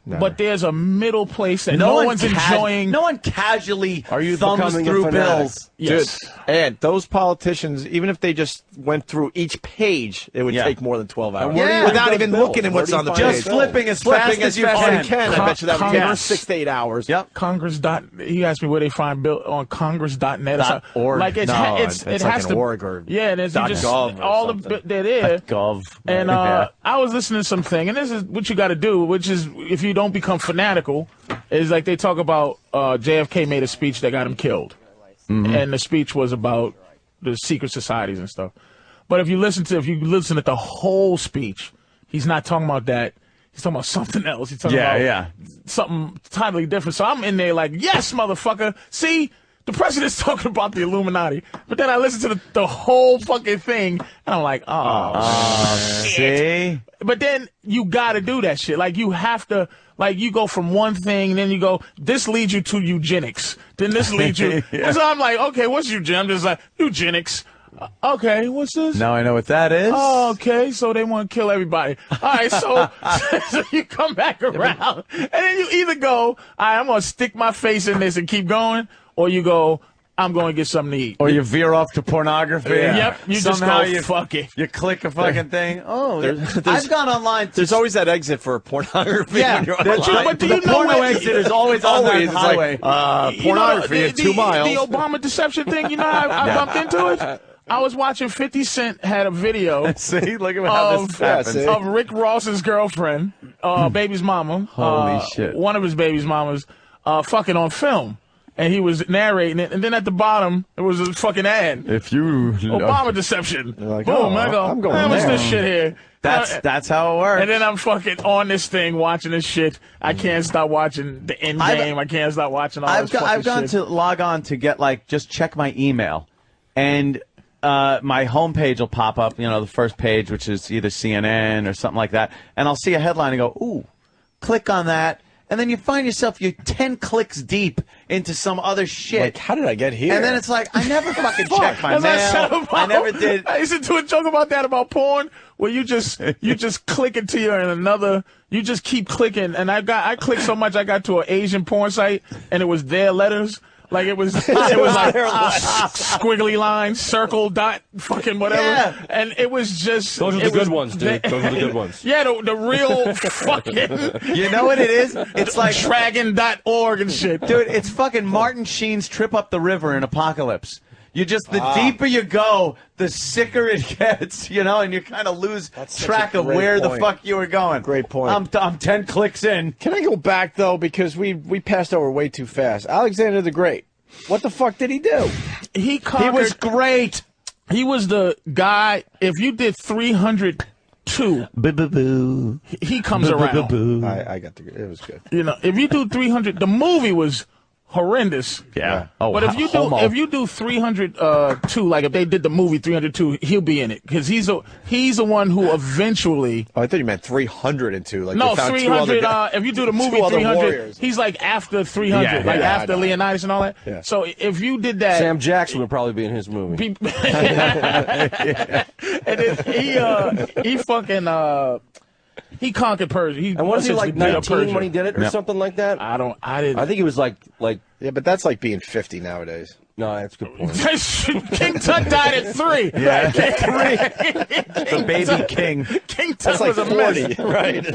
But there's a middle place that no one's enjoying. No one casually thumbs becoming a through fanatic? bills. Yes. Dude, and those politicians, even if they just went through each page, it would take more than 12 hours. Yeah. Without even looking at what's on the page. Just flipping as fast as you can. I bet you that would take Congress- 6 to 8 hours. Yep. Congress. He asked me where they find bill on Congress.net. .org. Like It's it like has an to. org or Yeah, and it's you just .gov or all something. of they're there. Gov. And Yeah. I was listening to something, and this is what you got to do, which is if you don't become fanatical, is like they talk about JFK made a speech that got him killed, and the speech was about the secret societies and stuff. But if you listen to the whole speech, he's not talking about that. He's talking about something else. He's talking about something totally different. So I'm in there like, yes, motherfucker. See, the president's talking about the Illuminati. But then I listen to the whole fucking thing, and I'm like, shit. See? But then you got to do that shit. Like, you have to, like, you go from one thing, then you go, this leads you to eugenics. Then this leads you. So I'm like, okay, what's eugenics? I'm just like, eugenics. Okay, what's this? Now I know what that is. Oh, okay, so they want to kill everybody. All right, so you come back around, and then you either go, all right, I'm going to stick my face in this and keep going, or you go, I'm going to get something to eat. Or you veer off to pornography. Yep, you Somehow just go, fuck it. You click a fucking thing. Oh, I've gone online. There's always that exit for pornography. Yeah, when you're that's online. right. The porno exit is always on that highway. Pornography in 2 miles. The Obama deception thing, you know how I bumped into it? I was watching 50 Cent had a video. See, look at how this happens. Of Rick Ross's girlfriend, baby's mama. Holy shit. One of his baby's mamas, fucking on film. And he was narrating it, and then at the bottom, it was a fucking ad. If you Obama deception. Like, Boom, I go, I'm going what's there. this shit here? That's how it works. And then I'm fucking on this thing, watching this shit. I can't stop watching the end game. I can't stop watching all this fucking I've gone shit. to log on to get, like, just check my email. And my homepage will pop up, you know, the first page, which is either CNN or something like that. And I'll see a headline and go, ooh, click on that. And then you find yourself, you're 10 clicks deep into some other shit. Like, how did I get here? And then it's like, I never fucking checked my As I said mail. about- I never did. I used to do a joke about that about porn, where you just click into your and another. You just keep clicking, and I clicked so much I got to an Asian porn site, and it was their letters. Like it was like squiggly lines, circle, dot, fucking whatever, and it was just. Those are the good ones, dude. Those are the good ones. Yeah, the real fucking. You know what it is? It's like Dragon.org and shit. Dude, it's fucking Martin Sheen's Trip Up the River in Apocalypse. You just, the deeper you go, the sicker it gets, you know, and you kind of lose track of where the fuck you were going. Great point. I'm 10 clicks in. Can I go back, though, because we passed over way too fast. Alexander the Great. What the fuck did he do? He was great. He was the guy, if you did 302, he comes around. I got the. It was good. You know, if you do 300, the movie was horrendous. Yeah. Oh, but if you do 302, like if they did the movie 302, he'll be in it because he's the one who eventually. Oh, I thought you meant 302. Like No, they found 300. If you do the movie 300, he's like after 300, after Leonidas and all that. Yeah. So if you did that, Sam Jackson would probably be in his movie. And then he fucking. He conquered Persia. And wasn't he like 19 when he did it, or something like that? I didn't. I think he was like. Yeah, but that's like being 50 nowadays. No, that's a good point. King Tut died at 3. Yeah, The baby king. King Tut That's like was a 40, mess. right?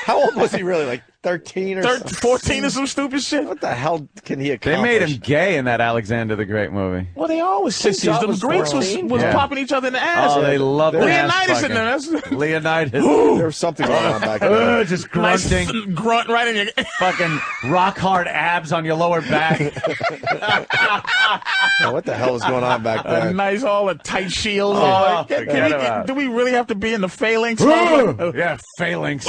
How old was he really? Like 13 or 14 or some stupid shit. What the hell can he accomplish? They made him gay in that Alexander the Great movie. Well, they always sissies. The Greeks was popping each other in the ass. Oh, they loved Leonidas in there. Leonidas. There was something going on back then. Just grunting. Nice grunt right in your fucking rock hard abs on your lower back. What the hell was going on back then? A nice, all the tight shields. Do we really have to be in the phalanx? Yeah, phalanx.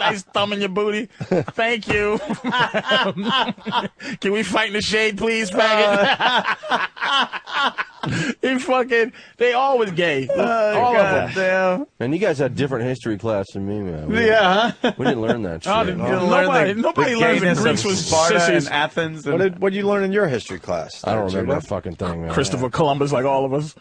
Nice thumb in your booty. Thank you. Can we fight in the shade, please, faggot? They always gay. All of them. Damn. Man, you guys had different history class than me, man. Yeah, huh? We didn't learn that shit. Nobody learned that Greeks was Sparta sissies. and Athens. What did you learn in your history class? I don't remember that fucking thing, man. Christopher Columbus, like all of us.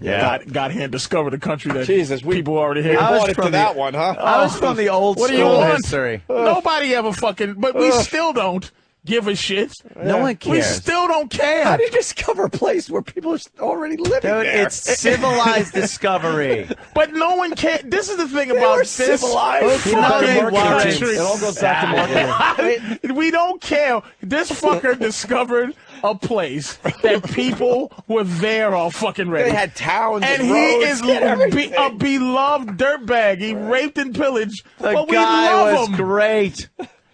Got here and discovered the country that people already had. I was from that one, huh? I was from the old What do you school want? history. Nobody ever fucking. But we still don't give a shit. No one cares. We still don't care. How do you discover a place where people are already living Dude, there? it's civilized discovery. But no one cares. This is the thing about this. Civilized. It all goes back to marketing. We don't care. This fucker discovered a place that people were there all fucking ready. They had towns and and he roads is and everything. a beloved dirtbag. He raped and pillaged. The but we guy love was him. great.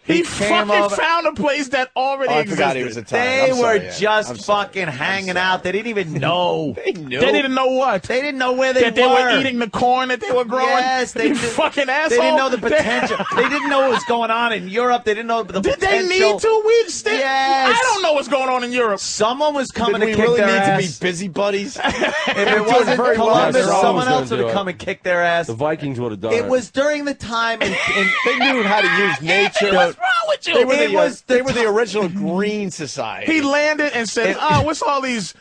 He came fucking over- found a place that already I existed. forgot he was Italian. They I'm sorry, were yeah. just I'm sorry. fucking hanging out. They didn't even know. They knew. They didn't know what? They didn't know where they That they were eating the corn that they were growing? Yes, they You did. fucking asshole. They didn't know the potential. They didn't know what was going on in Europe. They didn't know the Did potential. they need to? We still. Yes. I don't know what's going on in Europe. Someone was coming Did to we kick really their need ass. to be busybodies? If it wasn't very well. Columbus, They're always someone gonna else would do have it. come and kicked their ass. The Vikings would have done It was during the time, and They knew how to use nature. What's wrong with you? They were the original Green Society. He landed and said, what's all these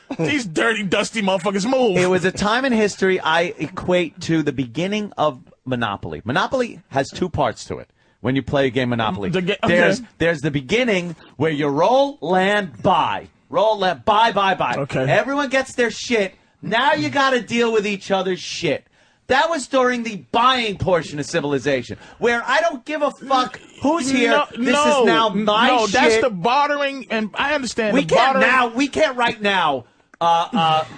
dirty, dusty motherfuckers move? It was a time in history I equate to the beginning of Monopoly. Monopoly has two parts to it. When you play a game Monopoly, there's the beginning where you roll, land, buy. Roll, land, buy. Okay. Everyone gets their shit. Now you got to deal with each other's shit. That was during the buying portion of civilization, where I don't give a fuck who's here. This is now my shit. That's the bartering, and I understand. We can't right now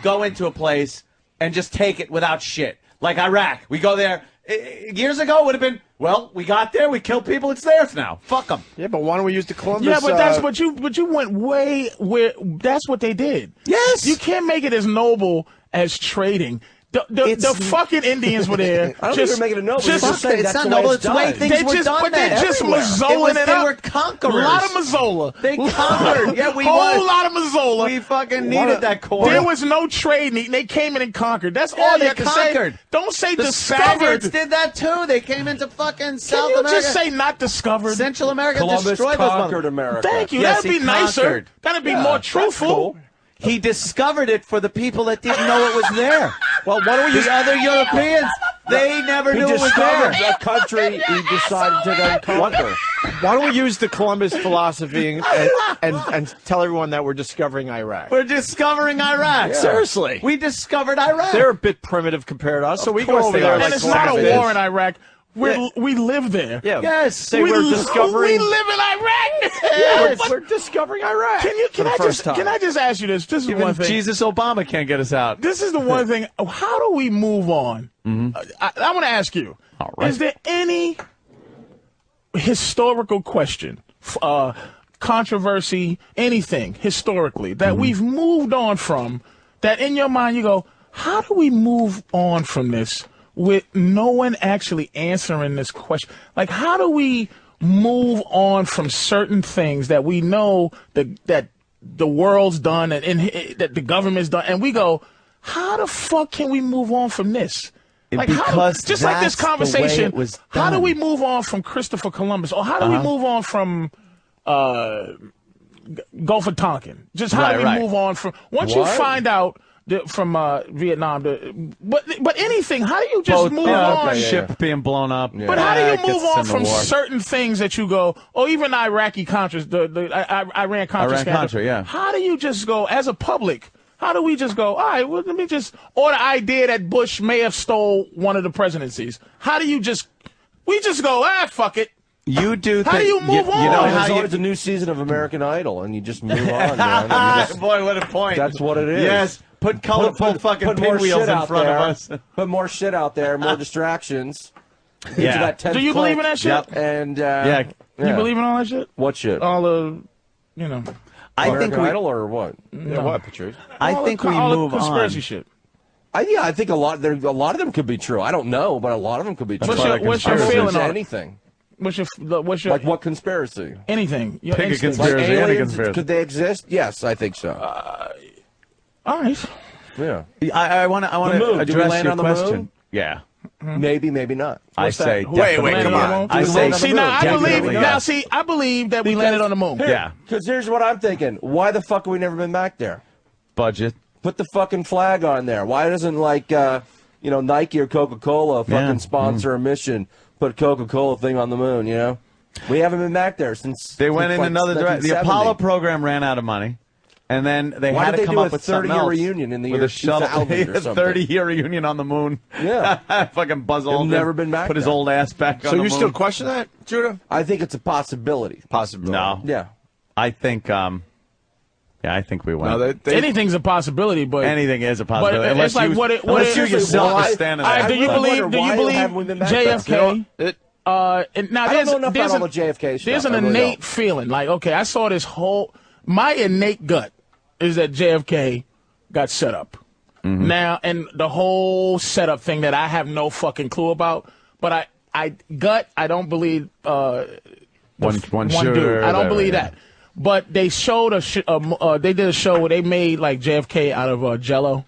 go into a place and just take it without shit. Like Iraq, we go there. Years ago, it would have been, well, we got there, we killed people, it's theirs now. Fuck them. Yeah, but why don't we use the Columbus? Yeah, but you went way where. That's what they did. Yes. You can't make it as noble as trading. The fucking Indians were there. I don't think they're making it noble. It's not noble. It's the way things were done But they then. just Everywhere. mazzoling it They up. were conquerors. A lot of mazzola. They conquered. Yeah, we whole lot of mazzola. We fucking needed that corn. There was no trade. They came in and conquered. That's all you they have to conquered. say. Don't say The discovered. Spaniards did that too. They came into fucking South Can you America. just say not discovered? Central America Columbus destroyed those conquered motherfuckers. America. Thank you. Yes, That'd be he nicer. conquered. That'd be more truthful. Cool. He discovered it for the people that didn't know it was there. Well, why don't we use The other Europeans, they never He knew it was there. discovered a country he decided to then conquer. Why don't we use the Columbus philosophy and tell everyone that we're discovering Iraq? We're discovering Iraq. Seriously. We discovered Iraq. They're a bit primitive compared to us, so we go course over they there. are. like And it's not a savages. war in Iraq. We live there. Yeah. Yes. Say we're discovering. We live in Iraq. Yes, we're discovering Iraq. Can I just ask you this? This is Even one thing. Jesus Obama can't get us out. This is the one thing. How do we move on? I want to ask you. All right. Is there any historical question, controversy, anything historically that we've moved on from, that in your mind you go, how do we move on from this with no one actually answering this question? Like, how do we move on from certain things that we know that the world's done and that the government's done, and we go, how the fuck can we move on from this? Like Because just like this that's the way conversation, it was how do done. we move on from Christopher Columbus, or how do we move on from Gulf of Tonkin? Just how do we move on from once you find out from Vietnam? But anything, how do you just move on? Ship being blown up. But how do you move on from certain things that you go, or even Iraqi Contras, the Iran Contra scandal? yeah. How do you just go, as a public, how do we just go, all right, well, let me just, or the idea that Bush may have stole one of the presidencies. How do you just, we just go, fuck it. You do. How do you move on? You know how There's you. always a new season of American Idol, and you just move on, man. You just- Boy, what a point. That's what it is. Yes. Put colorful fucking put more pinwheels shit in out front there. of us. Put more shit out there, more distractions. Yeah. To that 10th Do you click. believe in that shit? Yep. And Yeah. You believe in all that shit? what shit? All the, you know. I American think we. Idol or what? Yeah, what, Patrice? I all think the, we all move the conspiracy on. shit. I think a lot of them could be true. I don't know, but a lot of them could be true. What's your I don't feeling think on it? anything? What's your Like what conspiracy? anything? Your Pick a instinct. conspiracy. Like There's any aliens? conspiracy. Could they exist? Yes, I think so. All right. Yeah. I want to The moon. Do we address land your on the question. moon? Yeah. Maybe, maybe not. I say What's that? definitely. Wait, come on. I Do we say land on the See moon? now, I definitely believe. yes. Now, see, I believe that we landed on the moon. Yeah. Because here's what I'm thinking. Why the fuck have we never been back there? Budget. Put the fucking flag on there. Why doesn't Nike or Coca-Cola fucking sponsor a mission? Put Coca-Cola thing on the moon. You know, we haven't been back there since They went in like another direction. The 1970. Apollo program ran out of money, and then they Why had did to they come do up a with something 30-year else. reunion in the with year a shuttle. 2000 or something? 30-year reunion on the moon. Yeah. Fucking Buzz They've Aldrin. never been back Put his there. old ass back on So the you moon. still question that, Judah? I think it's a possibility. Possibility. No. Yeah. I think. Yeah, I think we went. No, they Anything's a possibility, but Anything is a possibility. But unless it's like you, what it- what unless it- you yourself why- are standing All there. right, do you I believe? wonder Do you why haven't we been believe back there? JFK? And now I don't know enough there's about all the JFK stuff. There's an I really innate don't. feeling like, okay, I saw this whole. My innate gut is that JFK got set up. Mm-hmm. Now, and the whole setup thing that I have no fucking clue about, but I don't believe One one shooter, dude. I don't whatever, believe yeah. that. But they showed they did a show where they made like JFK out of Jello.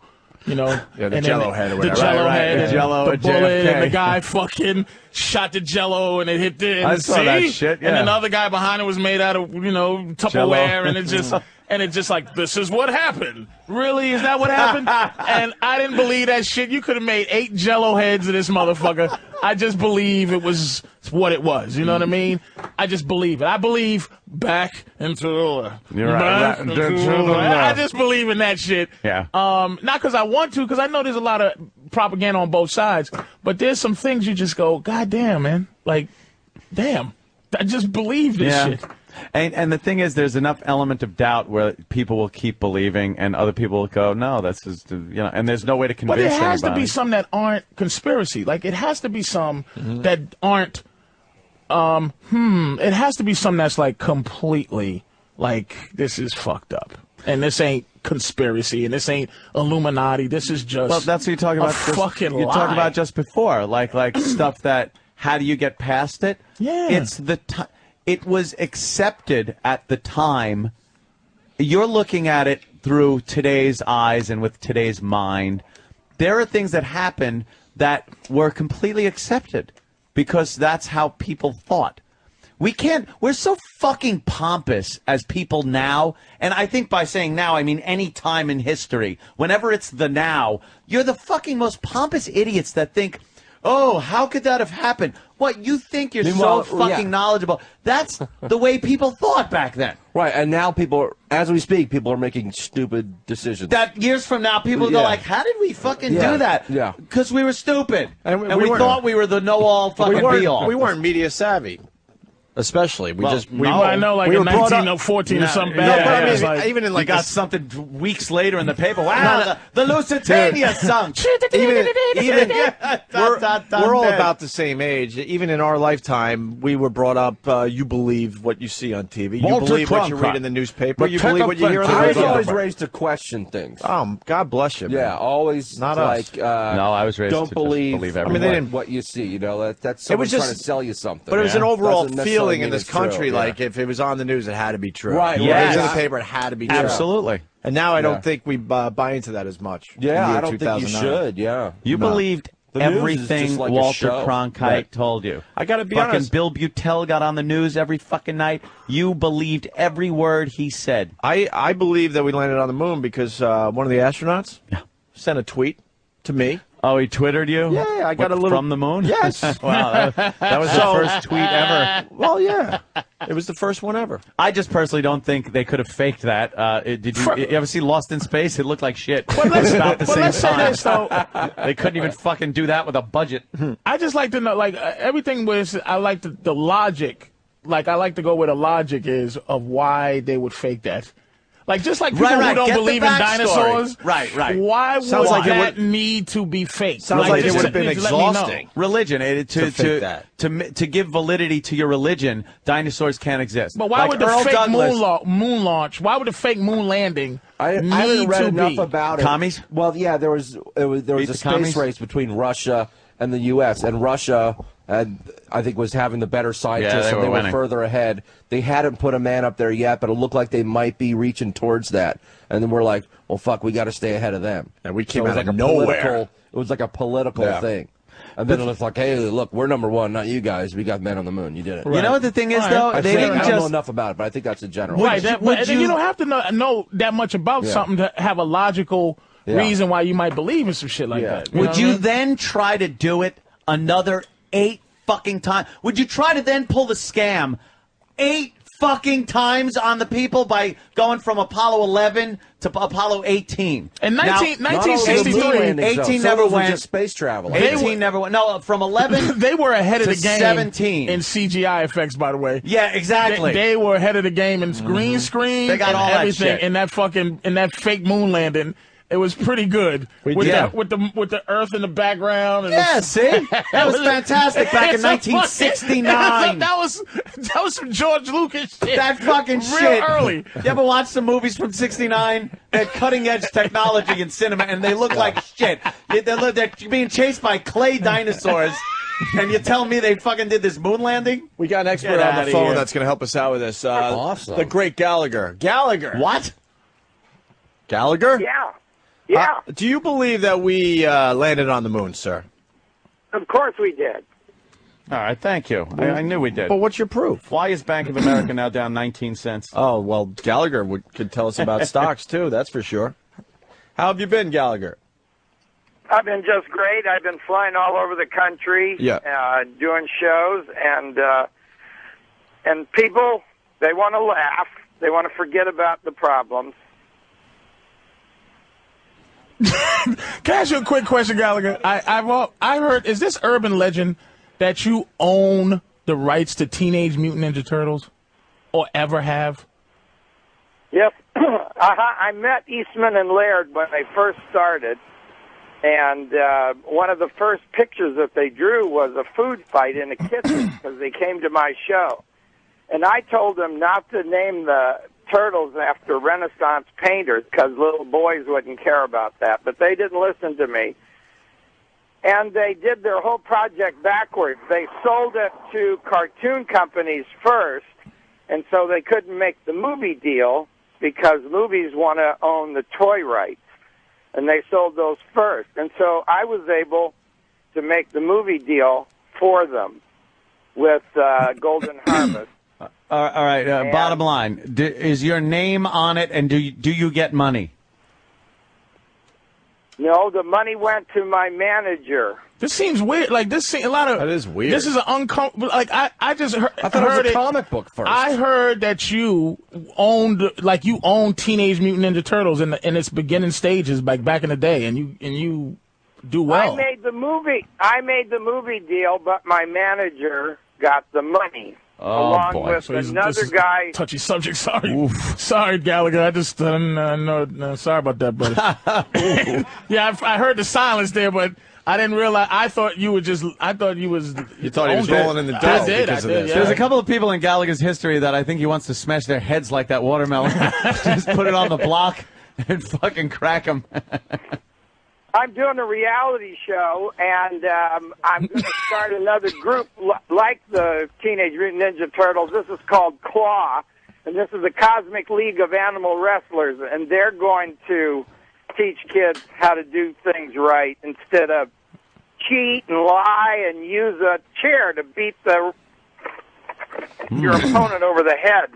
You know, Yeah, the and then Jell-O head or the whatever. Jello Right, head, the and Jell-O the and bullet, JFK. and the guy fucking shot the Jello, and it hit the. And I saw see? that shit, And then the yeah. other guy behind it was made out of Tupperware, Jell-O. and it just like, this is what happened. Really, is that what happened? And I didn't believe that shit. You could have made 8 Jello heads of this motherfucker. I just believe it was what it was. You know what I mean? I just believe it. I believe back into the. You're right. back into the- I just believe in that shit. Yeah. Not because I want to, because I know there's a lot of propaganda on both sides. But there's some things you just go, God damn, man. Like, damn. I just believe this shit. And the thing is, there's enough element of doubt where people will keep believing, and other people will go, no, that's just, and there's no way to convince But it has anybody. to be some that aren't conspiracy. Like, it has to be some that aren't, it has to be some that's like completely, like, this is fucked up. And this ain't conspiracy, and this ain't Illuminati. This is just Well, that's what you talk about. fucking you lie. talked about just before, like stuff that. How do you get past it? Yeah. It's it was accepted at the time. You're looking at it through today's eyes and with today's mind. There are things that happened that were completely accepted because that's how people thought. We're so fucking pompous as people now, and I think by saying now, I mean any time in history. Whenever it's the now, you're the fucking most pompous idiots that think, oh, how could that have happened? What, you think you're Meanwhile, so fucking knowledgeable. That's the way people thought back then. Right, and now as we speak, people are making stupid decisions. That years from now, people go Yeah. like, how did we fucking Yeah. do that? Yeah. Because we were stupid. And we weren't- thought we were the know-all fucking be-all. We weren't media savvy. Especially, Well, I know, like we in were brought up- 1914 or something. No, bad. but I mean, It's like- even in like you got this- something weeks later in the paper. Wow, the Lusitania sunk. even we're dot, all dead. about the same age. Even in our lifetime, we were brought up. You believe what you see on TV. You Walter believe what you Cronkite. read in the newspaper. But You check believe up what you hear on the I was radio. always raised to question things. God bless you. man. Yeah, always Not like us. No, I was raised don't to just believe. believe I mean, everyone. they didn't. what you see. You know, that's someone was just- trying to sell you something. But it was an overall Doesn't necessarily feeling in mean this it's true, country. yeah. Like if it was on the news, it had to be true. Right, If yes. it was in the paper, it had to be true. Absolutely. And now I Yeah. don't think we buy into that as much. in Yeah, the year I don't think you 2009. should. Yeah, You believed The news is everything just like a Walter show. Cronkite Right. told you. I gotta be fucking honest. Bill Butel got on the news every fucking night. You believed every word he said. I believe that we landed on the moon because one of the astronauts sent a tweet to me. Oh, he Twittered you? Yeah, I got a little from the moon. Yes. Wow, that was the first tweet ever. Well, yeah, it was the first one ever. I just personally don't think they could have faked that. Did you ever see Lost in Space? It looked like shit. But let's, About the but same let's say time. this, though. They couldn't even fucking do that with a budget. I just like to know, like, everything was, I like the logic like I like to go where the logic is of why they would fake that. Like just like people Right, who don't get the believe in backstory. Dinosaurs. Right. Why would Sounds like that need to be fake? Sounds like it just would have been let me know. exhausting. Religion, To fake that. to give validity to your religion, dinosaurs can't exist. But why Like would the Earl fake Douglas, moon launch? Why would the fake moon landing I need haven't read to enough be? about it. Commies? Well, yeah, there was a the space commies? race between Russia and the U.S. and Russia, I think, was having the better scientists, Yeah, they and were they were winning. further ahead. They hadn't put a man up there yet, but it looked like they might be reaching towards that. And then we're like, well, fuck, we got to stay ahead of them. And we came So it was out of like a nowhere. It was like a political thing. And then it was like, hey, look, we're number one, not you guys. We got men on the moon. You did it. You know what the thing is, Right. though? I They don't didn't know just. enough about it, but I think that's a general. Right, would and then you- you don't have to know that much about something to have a logical reason why you might believe in some shit like that. Would you then? then try to do it another 8 fucking times? Would you try to then pull the scam 8 fucking times on the people by going from Apollo 11 to Apollo 18? In Now, 1963, 18 never went. Just space travel. 18 never went. No, from 11 they were ahead of to the game 17 in CGI effects, by the way. Yeah, exactly. They were ahead of the game in green screen. They got and all that everything shit. in that fake moon landing. It was pretty good with the Earth in the background. And Yeah, see, that was fantastic back in 1969. That was some George Lucas shit. That fucking real shit. early. You ever watch some movies from '69? They had cutting edge technology in cinema, and they look like shit. They're being chased by clay dinosaurs, and you tell me they fucking did this moon landing? We got an expert Get on the outta phone here. that's going to help us out with this. Awesome. The great Gallagher. Gallagher. What? Gallagher? Yeah. Yeah. Do you believe that we landed on the moon, sir? Of course we did. All right, thank you. I knew we did. But what's your proof? Why is Bank of America now down 19 cents? Oh, well, Gallagher could tell us about stocks, too, that's for sure. How have you been, Gallagher? I've been just great. I've been flying all over the country, doing shows, and people, they want to laugh. They want to forget about the problems. Can I ask you a quick question, Gallagher? I heard, is this urban legend that you own the rights to Teenage Mutant Ninja Turtles, or ever have? Yes. I met Eastman and Laird when they first started, and one of the first pictures that they drew was a food fight in a kitchen because they came to my show. And I told them not to name the turtles after Renaissance painters because little boys wouldn't care about that. But they didn't listen to me. And they did their whole project backwards. They sold it to cartoon companies first, and so they couldn't make the movie deal because movies want to own the toy rights. And they sold those first. And so I was able to make the movie deal for them with Golden Harvest. All right. Bottom line, is your name on it, and do you get money? No, the money went to my manager. This seems weird. Like a lot of that is weird. This is an uncomfortable. Like I just heard. I thought it was a comic book first. I heard that you owned Teenage Mutant Ninja Turtles in its beginning stages, like back in the day, and you do well. I made the movie deal, but my manager got the money. Along with another guy. Touchy subject. Sorry, sorry, Gallagher. I just no. Sorry about that, buddy. Yeah, I heard the silence there, but I didn't realize. I thought you was. You thought he was rolling in the dough I did. because of this. Yeah. There's a couple of people in Gallagher's history that I think he wants to smash their heads like that watermelon. Just put it on the block and fucking crack them. I'm doing a reality show, and I'm going to start another group like the Teenage Mutant Ninja Turtles. This is called Claw, and this is the Cosmic League of Animal Wrestlers, and they're going to teach kids how to do things right instead of cheat and lie and use a chair to beat your opponent over the head.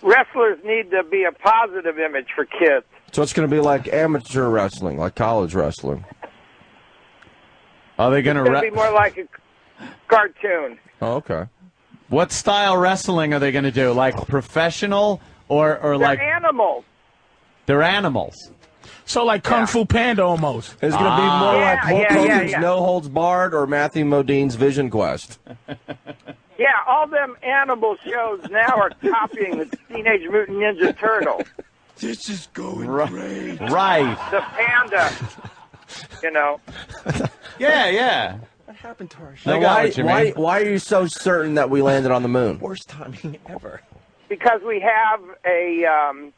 Wrestlers need to be a positive image for kids. So it's going to be like amateur wrestling, like college wrestling. Are they going It's going to be more like a cartoon. Oh, okay. What style wrestling are they going to do? Like professional or They're like? animals. They're animals. So like Kung Fu Panda almost. It's going to be more like Hulk Hogan's No Holds Barred or Matthew Modine's Vision Quest. Yeah, all them animal shows now are copying the Teenage Mutant Ninja Turtles. This is going great. Right. The panda, you know. Yeah. What happened to our Now, why are you so certain that we landed on the moon? Worst timing ever. Because we have a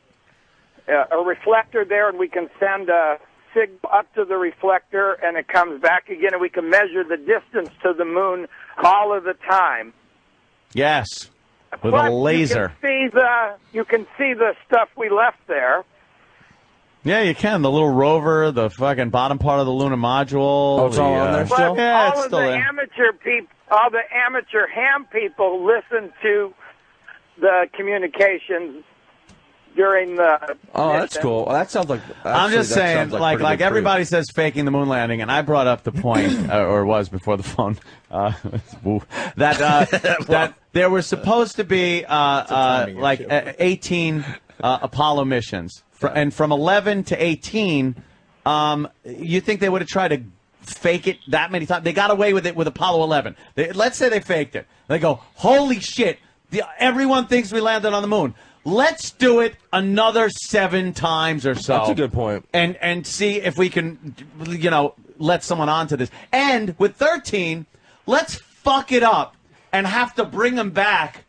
reflector there, and we can send a signal up to the reflector, and it comes back again, and we can measure the distance to the moon all of the time. Yes. With Plus, a laser. You can see the stuff we left there. Yeah, you can. The little rover, the fucking bottom part of the lunar module. Oh, it's all on there still? Yeah, it's all of still the there. all the amateur ham people listen to the communications during the. Oh, that's cool. Well, that sounds like. I'm just saying, pretty like good everybody says faking the moon landing, and I brought up the point, or was before the phone, that there were supposed to be 18 Apollo missions, and from 11 to 18, you think they would have tried to fake it that many times? They got away with it with Apollo 11. Let's say they faked it. They go, holy shit, everyone thinks we landed on the moon. Let's do it another 7 times or so. That's a good point. And see if we can, let someone onto this. And with 13, let's fuck it up and have to bring them back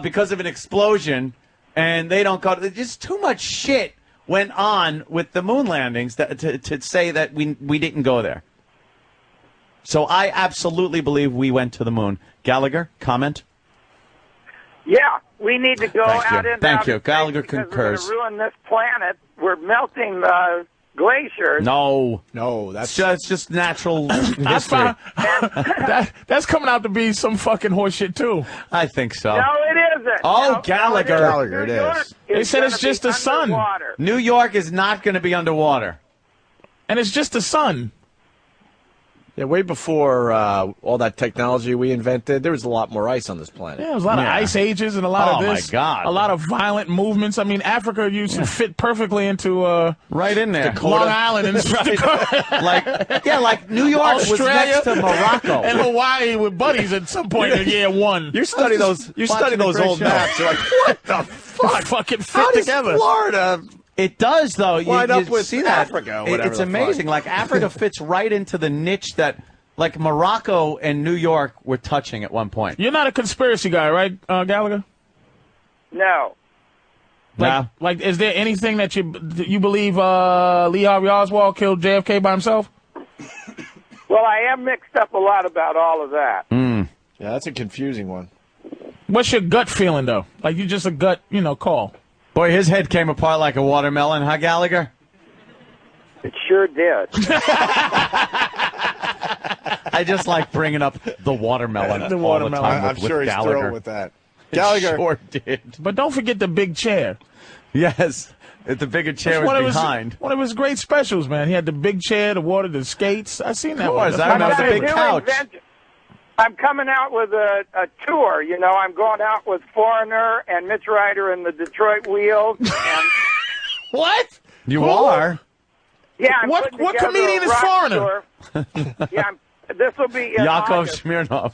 because of an explosion, and they don't go. Just too much shit went on with the moon landings to say that we didn't go there. So I absolutely believe we went to the moon. Gallagher, comment? Yeah, we need to go out into Thank you. outer space Gallagher because concurs. We're going to ruin this planet. We're melting the glaciers. No, that's just natural history. That's coming out to be some fucking horseshit too. I think so. No, it isn't. Oh, No, Gallagher. Gallagher, it is. They said it's just the sun. New York is not going to be underwater. And it's just the sun. Yeah, way before all that technology we invented, there was a lot more ice on this planet. Yeah, there was a lot of ice ages and a lot of this. Oh, my God. A lot of violent movements. I mean, Africa used to fit perfectly into right in there. Long Island and like New York Australia was next to Morocco. and Hawaii were buddies at some point in year one. You study those old maps. You're like, what the fuck? Fucking fit How does together. Florida It does, though. Wind up with see that? Africa, whatever It's the amazing. fuck. Like, Africa fits right into the niche that, like, Morocco and New York were touching at one point. You're not a conspiracy guy, right, Gallagher? No. Like, is there anything that you believe Lee Harvey Oswald killed JFK by himself? Well, I am mixed up a lot about all of that. Yeah, that's a confusing one. What's your gut feeling, though? Like, you just a gut, call. Boy, his head came apart like a watermelon, huh, Gallagher? It sure did. I just like bringing up the watermelon The all the watermelon. time I'm with sure he's Gallagher. thrilled with that. Gallagher. Sure did. But don't forget the big chair. Yes. The bigger chair One was of his- behind. One of his great specials, man. He had the big chair, the water, the skates. I seen that. Of one. course, That's I one of remember my the big favorites. couch. I'm coming out with a tour. I'm going out with Foreigner and Mitch Ryder and the Detroit Wheels. And What? You Who? are? yeah, I'm What putting together comedian a is rock Foreigner? tour. Yeah, this will be in Yakov August. Smirnov.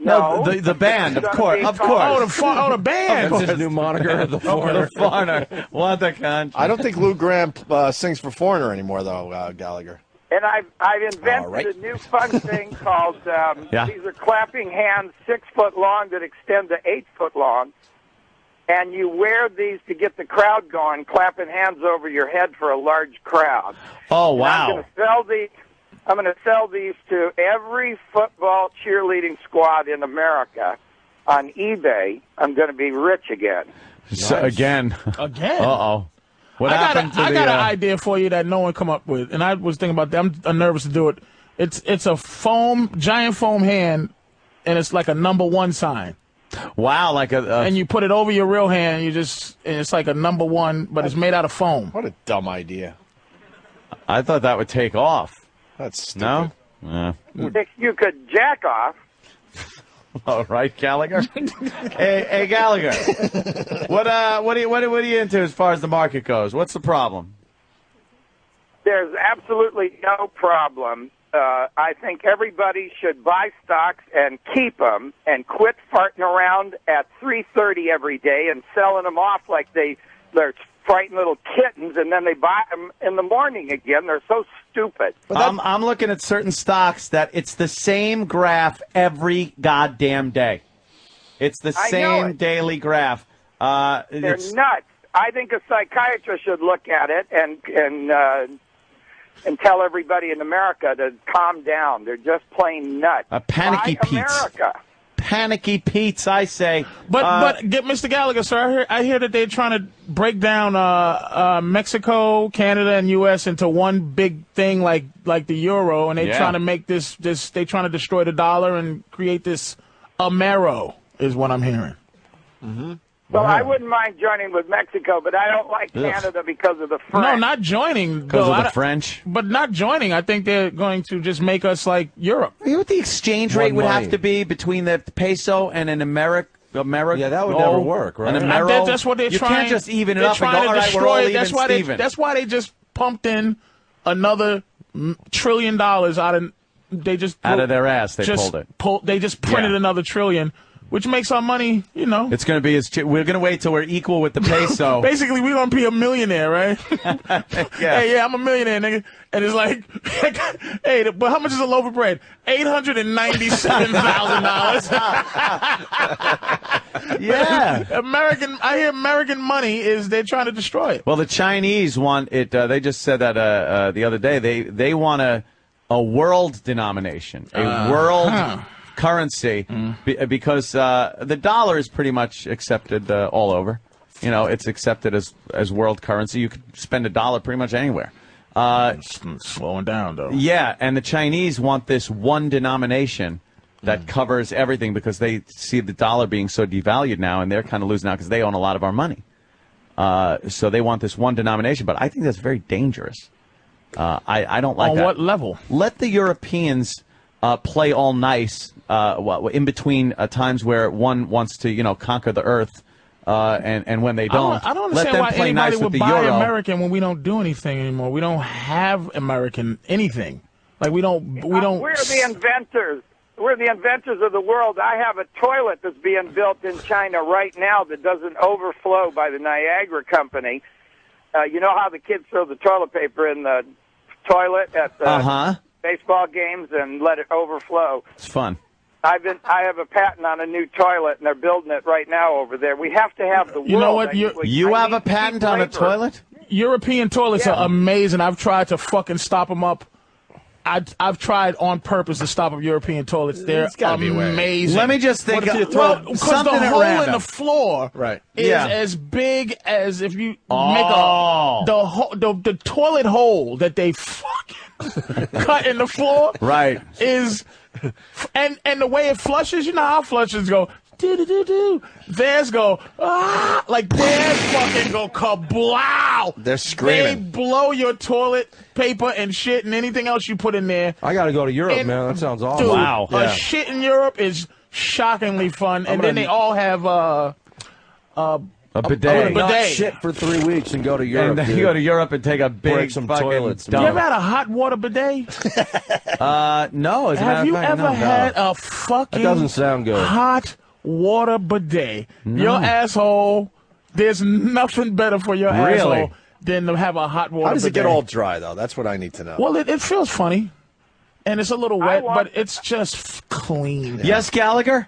No, the band, of It's course, gonna of be course. Oh, the band. That's his new moniker, the Foreigner. The Foreigner. What the country. I don't think Lou Graham sings for Foreigner anymore, though, Gallagher. And I've invented All right. a new fun thing called Yeah. these are clapping hands 6 foot long that extend to 8 foot long. And you wear these to get the crowd going, clapping hands over your head for a large crowd. Oh, And wow. I'm going to sell these to every football cheerleading squad in America on eBay. I'm going to be rich again. So, again. Again? Uh-oh. What I happened to got the... an idea for you that no one come up with, and I was thinking about that. I'm nervous to do it. It's a giant foam hand, and it's like a #1 sign. Wow, like And you put it over your real hand, and it's like a #1, but it's made out of foam. What a dumb idea. I thought that would take off. That's stupid. No? Yeah. You could jack off. All right, Gallagher. hey, Gallagher. What are you into as far as the market goes? What's the problem? There's absolutely no problem. I think everybody should buy stocks and keep them and quit farting around at 3:30 every day and selling them off like they're frightened little kittens, and then they buy them in the morning again. They're so stupid. I'm looking at certain stocks that it's the same graph every goddamn day. It's the same daily graph. They're nuts. I think a psychiatrist should look at it and tell everybody in America to calm down. They're just plain nuts. Panicky Buy Pete's. America. Panicky Pete's, I say. But get Mr. Gallagher, sir. I hear that they're trying to break down Mexico, Canada, and U.S. into one big thing like the euro, and they're trying to make this. They're trying to destroy the dollar and create this Amero, is what I'm hearing. Mm-hmm. Well, I wouldn't mind joining with Mexico, but I don't like Canada because of the French. No, not joining. Because of the French? But not joining. I think they're going to just make us like Europe. You know what the exchange rate would have to be between the peso and an America? Yeah, that would never work, right? An Amero? That's what they're trying. You can't just even it up and go, trying to all right, destroy we're all it. even, That's why they just pumped in another $1 trillion out of out of their ass. They pulled it. They just printed another trillion. Which makes our money, It's going to be we're going to wait till we're equal with the peso. Basically, we're going to be a millionaire, right? Hey, I'm a millionaire, nigga. And it's like, hey, but how much is a loaf of bread? $897,000. Yeah. I hear American money they're trying to destroy it. Well, the Chinese want it. They just said that the other day. They want a world denomination, a world currency, because the dollar is pretty much accepted all over. It's accepted as world currency. You could spend $1 pretty much anywhere. Slowing down, though. Yeah, and the Chinese want this one denomination that covers everything because they see the dollar being so devalued now, and they're kind of losing out because they own a lot of our money. So they want this one denomination, but I think that's very dangerous. I don't like that. On what level? Let the Europeans play all nice in between times where one wants to, conquer the earth, and when they don't. I don't let understand them why play anybody nice would with the buy euro. American when we don't do anything anymore. We don't have American anything. Like we don't. We're the inventors. We're the inventors of the world. I have a toilet that's being built in China right now that doesn't overflow by the Niagara Company. You know how the kids throw the toilet paper in the toilet at the baseball games and let it overflow? It's fun. I have a patent on a new toilet, and they're building it right now over there. We have to have the world. You know what? You have a patent on a toilet? European toilets are amazing. I've tried to fucking stop them up. I've tried on purpose to stop up European toilets. They're amazing. Let me just think. Because the hole in the floor is as big as if you make the toilet hole that they fucking cut in the floor. Right. Is and the way it flushes, you know how flushes go. Do. Theirs go, like theirs fucking go kablow. They're screaming. They blow your toilet paper and shit and anything else you put in there. I got to go to Europe, man. That sounds awesome. Dude, Wow. A shit in Europe is shockingly fun. And then they all have a bidet. Not shit for 3 weeks and go to Europe. And then you go to Europe and take a big break some fucking toilets. You ever had a hot water bidet? No. Have you ever had a fucking That doesn't sound good. hot water bidet? Your asshole, there's nothing better for your asshole than to have a hot water bidet. How does it get all dry, though? That's what I need to know. Well, it feels funny, and it's a little wet, but it's just clean. Yes, Gallagher?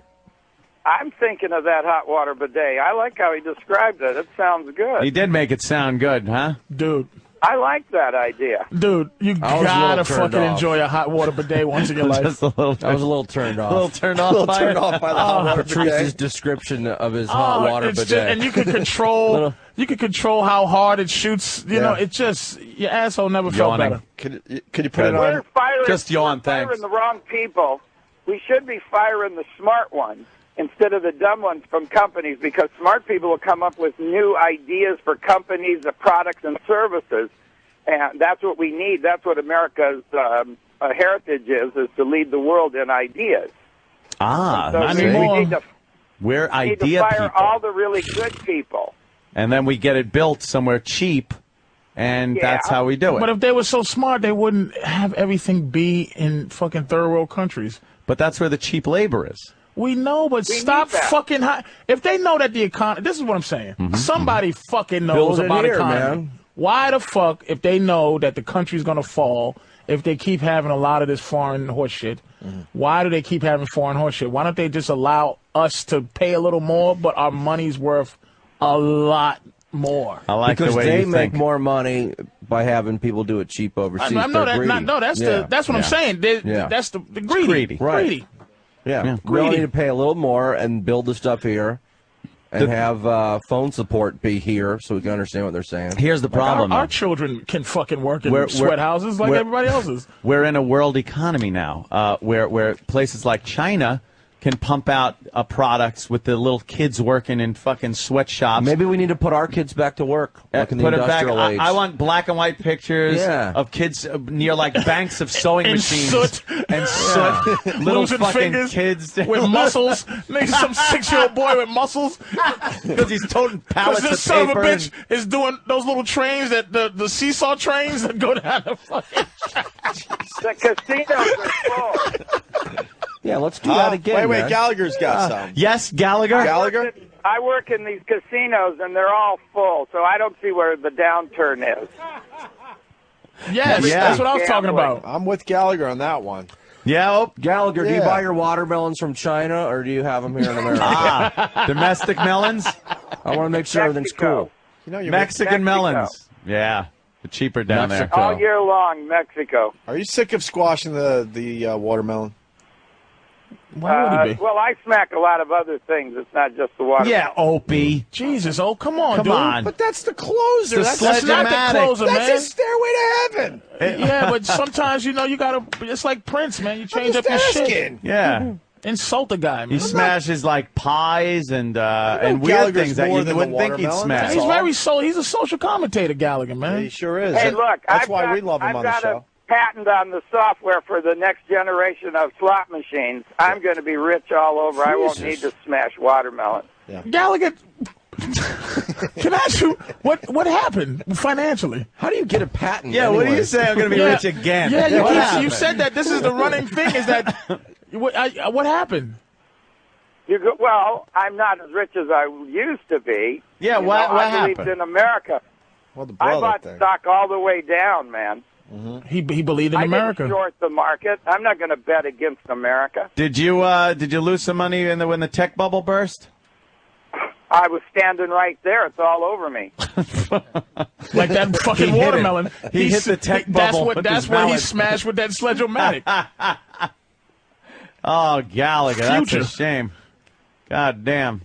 I'm thinking of that hot water bidet. I like how he described it. It sounds good. He did make it sound good, huh? Dude. I like that idea. Dude, you gotta fucking enjoy a hot water bidet once in your life. Just a little. I was a little turned off. A little turned off by the hot water Patrice's bidet. description of his hot water it's bidet. just, and you can control. You can control how hard it shoots. You know, it just your asshole never felt better. Could you put it We're on? firing, Just yawn, we're thanks. firing the wrong people. We should be firing the smart ones instead of the dumb ones from companies, because smart people will come up with new ideas for companies, the products and services. And that's what we need. That's what America's heritage is to lead the world in ideas. Ah, So not we anymore. need to we're We need to idea fire people. all the really good people. And then we get it built somewhere cheap, and Yeah. that's how we do it. But if they were so smart, they wouldn't have everything be in fucking third world countries. But that's where the cheap labor is. We know, but We stop need that. fucking. If they know that the economy, this is what I'm saying. Somebody fucking knows Build it about here, economy. man. Why the fuck, if they know that the country's gonna fall, if they keep having a lot of this foreign horse shit, why do they keep having foreign horse shit? Why don't they just allow us to pay a little more, but our money's worth a lot more? I like because the way they you make think. more money by having people do it cheap overseas. I know They're that. greedy. That's what I'm saying. Yeah. That's the greedy. greedy. Right. Greedy. Yeah, Yeah. we all Greedy. need to pay a little more and build the stuff here, and have phone support be here so we can understand what they're saying. Here's the problem. Our though. children can fucking work in We're- sweat houses like we're- everybody else's. We're in a world economy now, where places like China can pump out products with the little kids working in fucking sweatshops. Maybe we need to put our kids back to work, like in the Put it back. industrial age. I want black and white pictures Yeah. of kids near like banks of sewing And machines soot. and soot. Little Losing fucking fingers kids with muscles. Nigga, some 6-year-old boy with muscles. because he's toting Because pallets this of son of a paper. bitch is doing those little trains that the seesaw trains that go down the fucking. The casinos are full. Yeah, let's do that again. Wait, man. Gallagher's got some. Yes, Gallagher. Gallagher? I work in these casinos, and they're all full, so I don't see where the downturn is. Yes, Yeah. that's what I was talking about. I'm with Gallagher on that one. Yeah. Oh, Gallagher, do you Yeah. buy your watermelons from China or do you have them here in America? domestic melons, I want to make sure everything's Mexico. cool. You know, you're Mexican Mexico. melons. Yeah, they're cheaper down Mexico. All year long, Mexico. Are you sick of squashing the watermelon? Why would he be? Well, I smack a lot of other things. It's not just the water. there. Yeah, Opie. Jesus, oh come on, Come dude. on. But that's the closer. The That's That's not the Sledge-O-Matic. closer, That's man. his stairway to heaven. Yeah, but sometimes you gotta. It's like Prince, man. You change I'm up your just shit. asking. Yeah. Insult the guy, He man. smashes like pies and weird Gallagher's things that more you than the wouldn't think he'd watermelon. smash. He's all. very He's a social commentator, Gallagher, man. He sure is. Hey, look, That's I've why got, we love him I've on the got show. a patent on the software for the next generation of slot machines. I'm going to be rich all over. I won't need to smash watermelon. Gallagher, can I ask you what happened financially? How do you get a patent? Yeah, what do you anyway? say? I'm going to be rich again. Yeah, What you happened? said that this is the running thing. Is that what happened? Well, I'm not as rich as I used to be. Yeah, You what know, I believed happened? in America. Well, the I brother bought thing. stock all the way down, man. He believed in I America. didn't short the market. I'm not going to bet against America. Did you lose some money when the tech bubble burst? I was standing right there. It's all over me. Like that fucking He hit it. watermelon. He hit the tech bubble with That's his what he mallet. smashed with that Sledge-O-Matic. Oh, Gallagher, that's Future. a shame. God damn.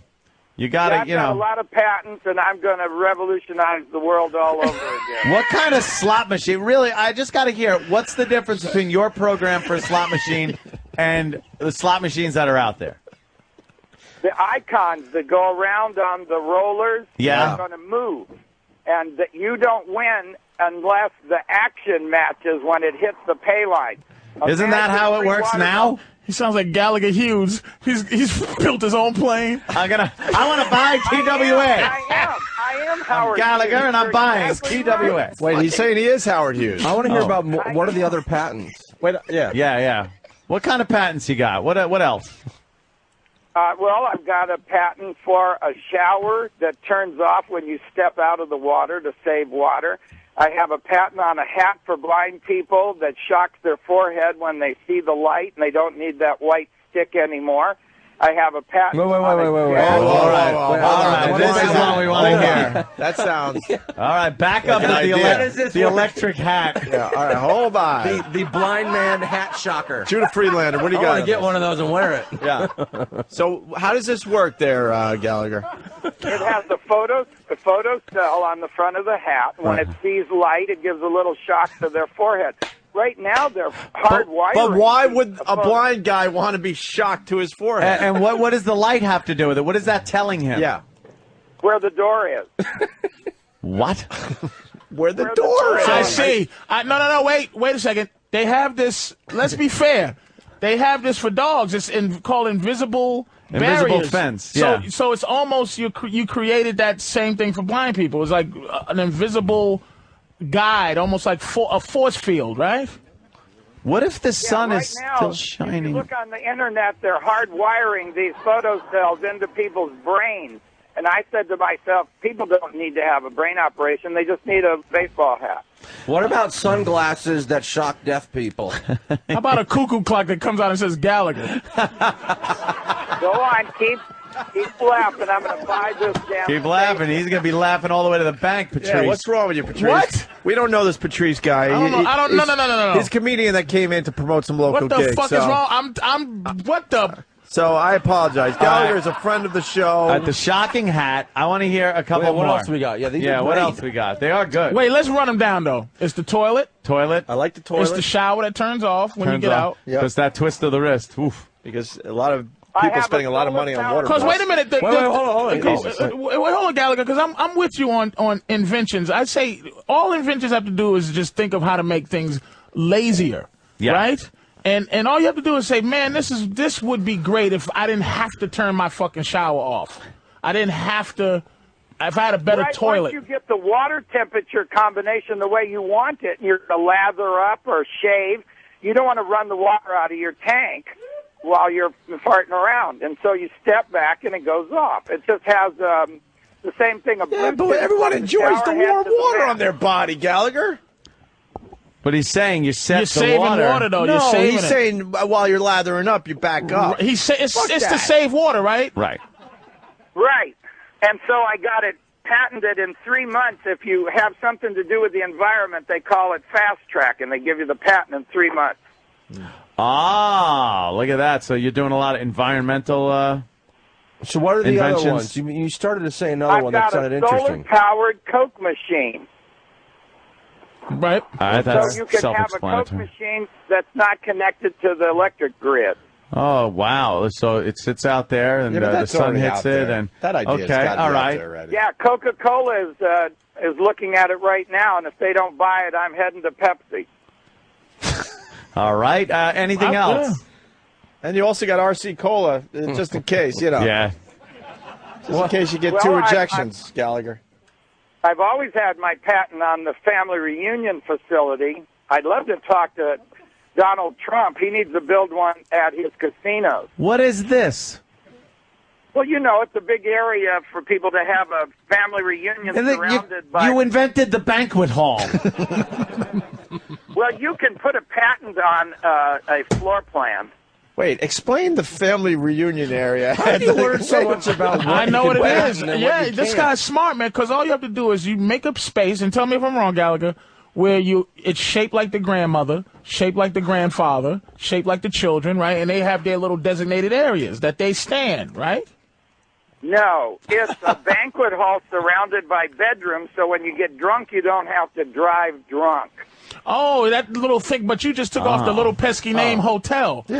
You got Yeah, to, I've got a lot of patents, and I'm going to revolutionize the world all over again. What kind of slot machine? Really, I just got to hear, what's the difference between your program for a slot machine and the slot machines that are out there? The icons that go around on the rollers Yeah. are going to move, and that you don't win unless the action matches when it hits the pay line. Isn't that Imagine how it three works now? He sounds like Gallagher Hughes. He's built his own plane. I want to buy TWA. I am Howard Gallagher, Hughes. and I'm You're buying exactly TWA. right. Wait, he's saying he is Howard Hughes. I want to hear Oh. about what are the other patents? Wait, yeah. Yeah. What kind of patents you got? What else? Well, I've got a patent for a shower that turns off when you step out of the water to save water. I have a patent on a hat for blind people that shocks their forehead when they see the light and they don't need that white stick anymore. I have a patent. Wait. All right. All right. This is what we want to hear. That sounds. All right, back up Good with idea. the electric hat. Yeah, all right, hold on. The blind man hat shocker. Judah Friedlander, what do you I got? want to get one of those and wear it. Yeah. So, how does this work there, Gallagher? It has the photo cell on the front of the hat. When it sees light, it gives a little shock to their forehead. Right now, they're hardwired. But why would a blind guy want to be shocked to his forehead? And what does the light have to do with it? What is that telling him? Yeah. Where the door is. What? Where the Where the door door is. I see. No, wait a second. They have this. Let's be fair. They have this for dogs. It's called invisible barriers. fence. So it's almost you created that same thing for blind people. It's like an invisible guide, almost like a force field, right? What if the sun right is now, still If shining? you look on the internet, they're hardwiring these photo cells into people's brains. And I said to myself, people don't need to have a brain operation. They just need a baseball hat. What about sunglasses that shock deaf people? How about a cuckoo clock that comes out and says Gallagher? Go on, keep laughing. I'm going to buy this damn Keep laughing. He's going to be laughing all the way to the bank, Patrice. Yeah, what's wrong with you, Patrice? What? We don't know this Patrice guy. I don't know. No. He's a comedian that came in to promote some local What the gigs. fuck is wrong? What the? So I apologize. Gallagher is a friend of the show. The shocking hat. I want to hear a couple Wait, what more. else we got? Yeah, these Yeah, are what great. else we got? They are good. Wait, let's run them down though. It's the toilet. Toilet. I like the toilet. It's the shower that turns off when you get out. Yep. Just that twist of the wrist. Oof. Because a lot of people spending a lot of money on water. Because wait a minute. hold on. Wait, hold on, Gallagher. Because I'm with you on inventions. I say all inventions have to do is just think of how to make things lazier, right? And all you have to do is say, man, this would be great if I didn't have to turn my fucking shower off. I didn't have to. If I had a better toilet. Once you get the water temperature combination the way you want it, you're going to lather up or shave. You don't want to run the water out of your tank while you're farting around. And so you step back and it goes off. It just has the same thing. Yeah, but everyone enjoys the warm water on their body, Gallagher. But he's saying you set You're the saving water, though. No, You're saving he's it. saying while you're lathering up, you back up. It's Fuck to that. save water, right? Right. Right. And so I got it patented in 3 months. If you have something to do with the environment, they call it fast track, and they give you the patent in 3 months. Ah, look at that. So you're doing a lot of environmental So what are the other inventions? ones? You started to say another one that I've got sounded a interesting. solar-powered Coke machine. Right. All right, that's So you can have a Coke self-explanatory. machine that's not connected to the electric grid. Oh wow! So it sits out there, and Yeah, but the that's sun already hits out it, there. and That idea's okay, gotta be all out right. there already. Yeah, Coca-Cola is looking at it right now, and if they don't buy it, I'm heading to Pepsi. All right. Anything else? And you also got RC Cola, just in case, you know. Yeah. Just in case you get Well, two rejections, Gallagher. I've always had my patent on the family reunion facility. I'd love to talk to Donald Trump. He needs to build one at his casinos. What is this? Well, you know, it's a big area for people to have a family reunion surrounded by... You invented the banquet hall. Well, you can put a patent on a floor plan. Wait, explain the family reunion area. How do you learn so much about what I know you what can it patent is. and what Yeah, you this can't? guy's smart, man, because all you have to do is you make up space, and tell me if I'm wrong, Gallagher, where it's shaped like the grandmother, shaped like the grandfather, shaped like the children, right? And they have their little designated areas that they stand, right? No, it's a banquet hall surrounded by bedrooms, so when you get drunk, you don't have to drive drunk. Oh, that little thing, but you just took off the little pesky name hotel. No,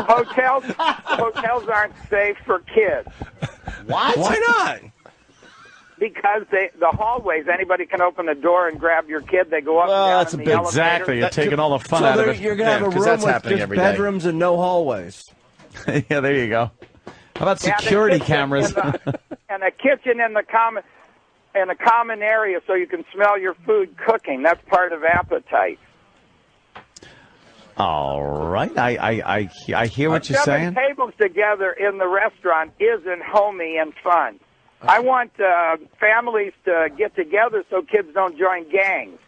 hotels aren't safe for kids. What? Why not? Because the hallways, anybody can open the door and grab your kid. They go up and down in the elevator. Exactly. You're taking all the fun So out of there- it. you're going to have a 'cause room that's with happening just every day. bedrooms and no hallways. Yeah, there you go. How about Yeah, the security kitchen cameras? and a kitchen in a common area so you can smell your food cooking. That's part of appetite. All right. I hear what you're Seven saying. tables together in the restaurant isn't homey and fun. I want families to get together so kids don't join gangs.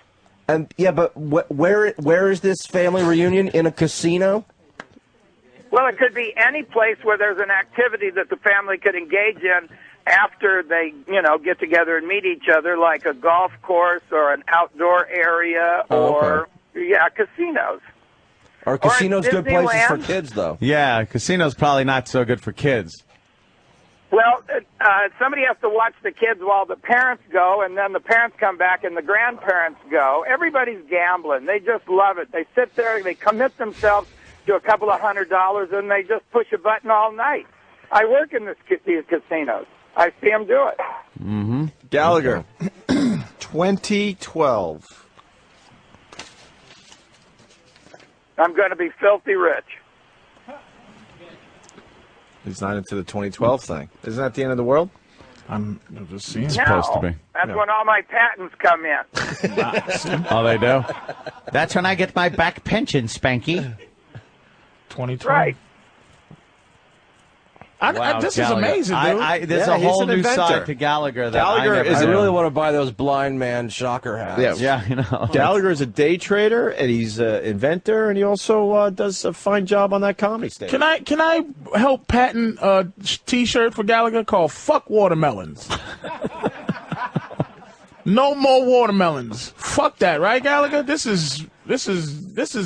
And yeah, but where is this family reunion? In a casino? Well, it could be any place where there's an activity that the family could engage in after they, get together and meet each other, like a golf course or an outdoor area or, casinos. Are casinos good places for Disneyland? kids, though? Yeah, casino's probably not so good for kids. Well, somebody has to watch the kids while the parents go, and then the parents come back and the grandparents go. Everybody's gambling. They just love it. They sit there, they commit themselves to a couple of $100, and they just push a button all night. I work in these casinos. I see them do it. Mm-hmm. Gallagher, 2012. I'm going to be filthy rich. He's not into the 2012 thing. Isn't that the end of the world? I'm just seeing. Supposed to be. That's when all my patents come in. Oh, they do? That's when I get my back pension, Spanky. 2020. Right. This is amazing, dude. There's a whole new side to Gallagher. That I really want to buy those blind man shocker hats. Yeah, you know. Gallagher is a day trader, and he's an inventor, and he also does a fine job on that comedy stage. Can I help patent a T-shirt for Gallagher called "Fuck Watermelons"? No more watermelons. Fuck that, right, Gallagher? This is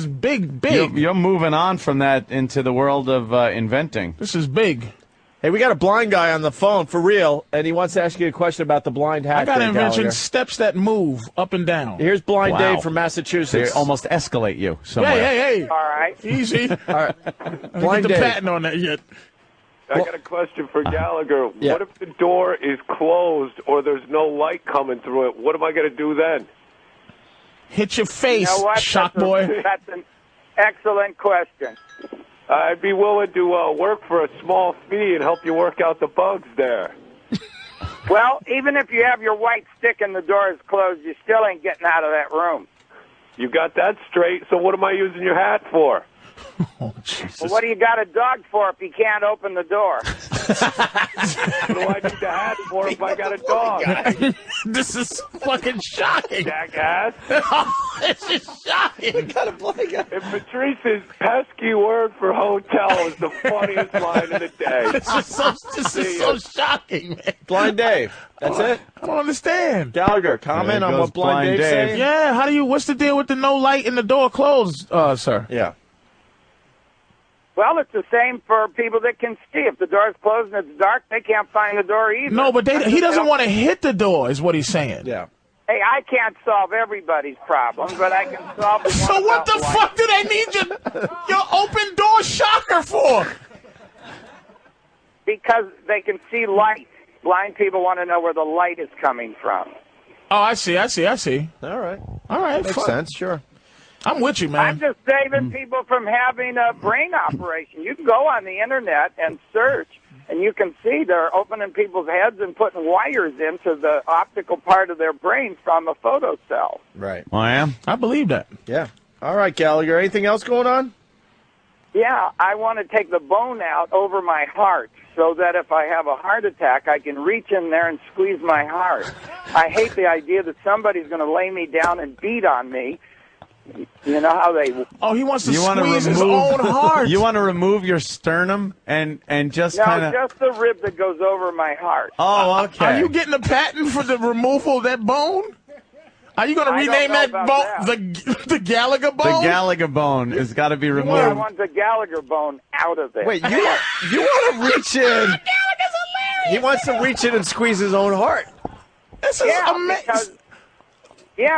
big. You're moving on from that into the world of inventing. This is big. Hey, we got a blind guy on the phone, for real, and he wants to ask you a question about the blind hat. I got an invention, Gallagher. steps that move up and down. Here's Blind Wow. Dave from Massachusetts. They almost escalate you somewhere. Hey. All right. Easy. All right. I didn't Blind get the Dave. patent on that yet. I got a question for Gallagher. Yeah. What if the door is closed or there's no light coming through it? What am I going to do then? Hit your face, You know what? shock boy. That's an excellent question. I'd be willing to work for a small fee and help you work out the bugs there. Well, even if you have your white stick and the door is closed, you still ain't getting out of that room. You got that straight, so what am I using your hat for? Oh, Jesus. Well, what do you got a dog for if you can't open the door? What do I need the hat for if I got a dog? This is fucking shocking. Jackass. This is shocking. Got a blind guy. And Patrice's pesky word for hotel is the funniest line of the day. This is so shocking, man. Blind Dave. That's it? I don't understand. Gallagher, comment on what Blind Dave's saying? Yeah, what's the deal with the no light and the door closed, sir? Yeah. Well, it's the same for people that can see. If the door's closed and it's dark, they can't find the door either. No, but he doesn't want to hit the door, is what he's saying. Yeah. Hey, I can't solve everybody's problems, but I can solve the one So what the about fuck do they need your open door shocker for? Because they can see light. Blind people want to know where the light is coming from. Oh, I see. All right. Makes fuck. sense, sure. I'm with you, man. I'm just saving people from having a brain operation. You can go on the internet and search, and you can see they're opening people's heads and putting wires into the optical part of their brain from a photocell. Right. I am. I believe that. Yeah. All right, Gallagher. Anything else going on? Yeah, I want to take the bone out over my heart so that if I have a heart attack, I can reach in there and squeeze my heart. I hate the idea that somebody's going to lay me down and beat on me. You know how they... Oh, he wants to You want to squeeze his remove own heart. You want to remove your sternum and just No, kind of. just the rib that goes over my heart. Oh, okay. Are you getting a patent for the removal of that bone? Are you going to I don't rename know that about bone the Gallagher bone? The Gallagher bone has got to be I removed. want the Gallagher bone out of there. Wait, you want to reach in? Gallagher's hilarious. He wants to reach in and squeeze his own heart. This is amazing.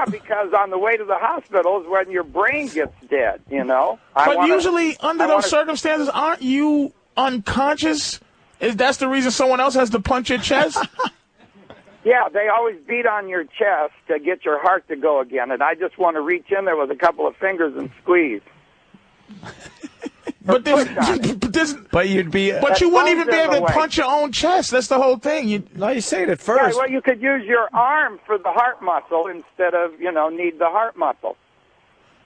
Because on the way to the hospital is when your brain gets dead, you know? But usually, under those circumstances, aren't you unconscious? That's the reason someone else has to punch your chest? Yeah, they always beat on your chest to get your heart to go again, and I just want to reach in there with a couple of fingers and squeeze. But you'd be. But you wouldn't even be able to punch your own chest. That's the whole thing. No, you say it at Yeah, first. well, you could use your arm for the heart muscle instead of, need the heart muscle.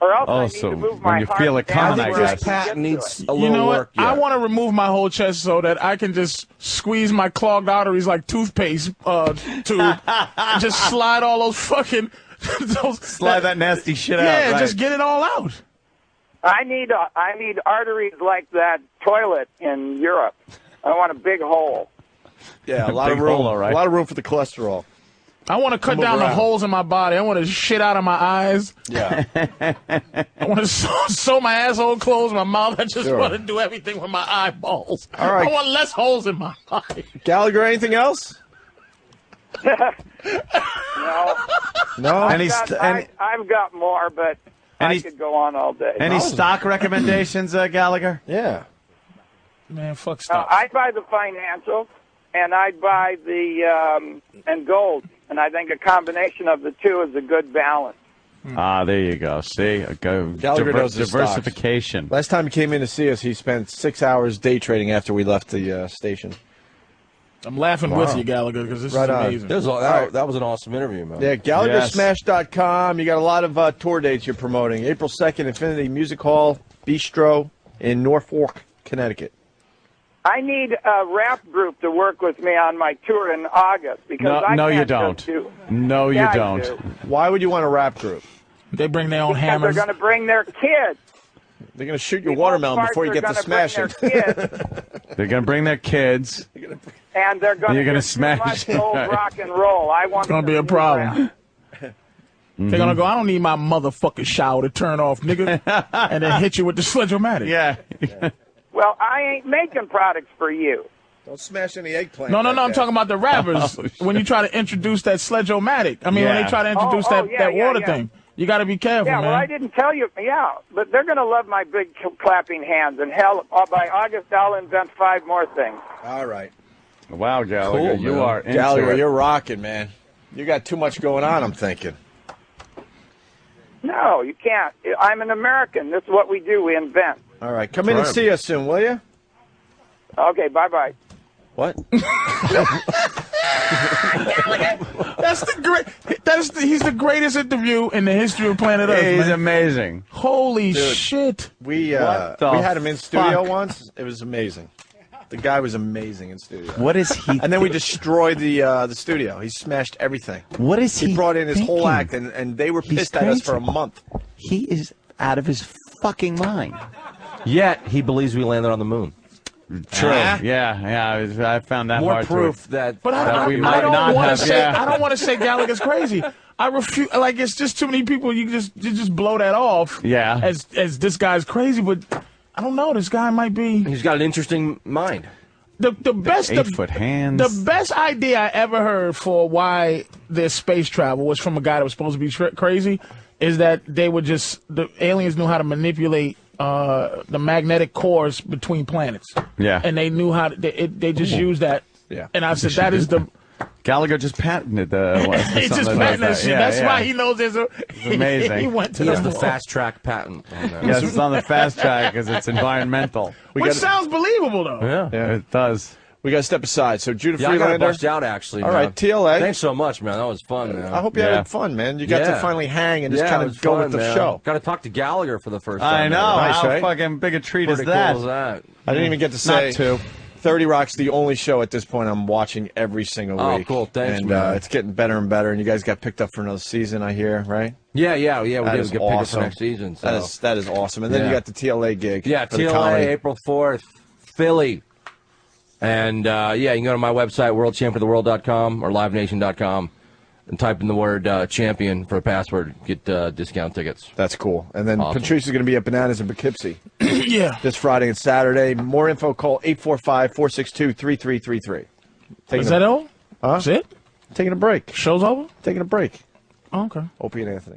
Or else I need to move my when you heart feel it down coming, I where guess. can Pat get to needs it. a You little know what? work. I want to remove my whole chest so that I can just squeeze my clogged arteries like toothpaste tube. Just slide all those fucking... Slide that nasty shit out. Yeah, right. just get it all out. I need arteries like that toilet in Europe. I want a big hole. Yeah, a lot of Big room. hole, all right. A lot of room for the cholesterol. I want to cut down the holes in my body. I want to shit out of my eyes. Yeah. I want to sew my asshole closed, my mouth. I just Sure. want to do everything with my eyeballs. All right. I want less holes in my body. Gallagher, anything else? No. No. I've got more, but I could go on all day. Any stock recommendations, Gallagher? Yeah. Man, fuck stuff. I'd buy the financials, and I'd buy the and gold, and I think a combination of the two is a good balance. There you go. See, Gallagher knows his diversification. stocks. Last time he came in to see us, he spent 6 hours day trading after we left the station. I'm laughing with you, Gallagher, because this is amazing. That was an awesome interview, man. Yeah, GallagherSmash.com. You got a lot of tour dates you're promoting. April 2nd, Infinity Music Hall, Bistro in Norfolk, Connecticut. I need a rap group to work with me on my tour in August because I can't you just don't. No, you don't. Why would you want a rap group? They bring their own because hammers. they're going to bring their kids. They're going to shoot your watermelon before you get to smashing. They're going to bring their kids. And they're going to smash too much old rock and roll. It's going to be a problem. They're going to go, I don't need my motherfucking shower to turn off, nigga. And then hit you with the sledge-o-matic. Yeah. Well, I ain't making products for you. Don't smash any eggplant. No, I'm talking about the rappers. When you try to introduce that sledge-o-matic. I mean, when they try to introduce that water thing. You got to be careful, man. Yeah, well, I didn't tell you. Yeah, but they're going to love my big clapping hands. And hell, by August, I'll invent 5 more things. All right. Wow, Gallagher, Cool, you are into Gallagher, it. you're rocking, man. You got too much going on, I'm thinking. No, you can't. I'm an American. This is what we do. We invent. All right. Come in and see us soon, will you? Okay, bye-bye. What? He's the greatest interview in the history of planet Earth. He's man. amazing. Holy Dude, shit! We had him in studio once. It was amazing. The guy was amazing in studio. What is he? And then we destroyed the studio. He smashed everything. What is he? He brought in his whole thinking? act, and they were pissed at us for a month. He is out of his fucking mind. Yet he believes we landed on the moon. True. Yeah. I found that more hard proof to, that But that we I might don't not want have. to say. Yeah. I don't want to say Gallagher's crazy. I refuse. Like it's just too many people. You just blow that off. Yeah. As this guy's crazy, but I don't know. This guy might be. He's got an interesting mind. The best 8-foot hands. The best idea I ever heard for why there's space travel was from a guy that was supposed to be crazy. Is that they would the aliens knew how to manipulate the magnetic cores between planets. Yeah. And they knew how to, they just used that. Yeah. And I said that is the. Gallagher just patented the. He just patented that shit. That's why he knows there's a. It's amazing. He went to He has the fast track patent. On that. Yes, it's on the fast track because it's environmental. Which sounds believable though. Yeah, it does. We got to step aside. So Judah Yeah, I got to Freelander. bust out actually. All man. right, TLA. Thanks so much, man. That was fun, man. I hope you had fun, man. You got to finally hang and just kind of go with the show. Got to talk to Gallagher for the first I time. know. Nice, How right? fucking big a treat Pretty is that? cool is that? I didn't even get to say. Not two. 30 Rock's the only show at this point I'm watching every single week. Oh, cool. Thanks, and, man. it's getting better and better, and you guys got picked up for another season, I hear, right? Yeah. We That did is get picked up awesome. for next season. So. That is awesome. And then you got the TLA gig. Yeah, for the TLA, comedy. April 4th, Philly. And, you can go to my website, worldchampionoftheworld.com or livenation.com, and type in the word champion for a password. Get discount tickets. That's cool. And then Awesome. Patrice is going to be at Bananas in Poughkeepsie. Yeah. This Friday and Saturday. More info, call 845-462-3333. Is that all? Huh? That's it? Taking a break. Show's over? Taking a break. Oh, okay. Opie and Anthony.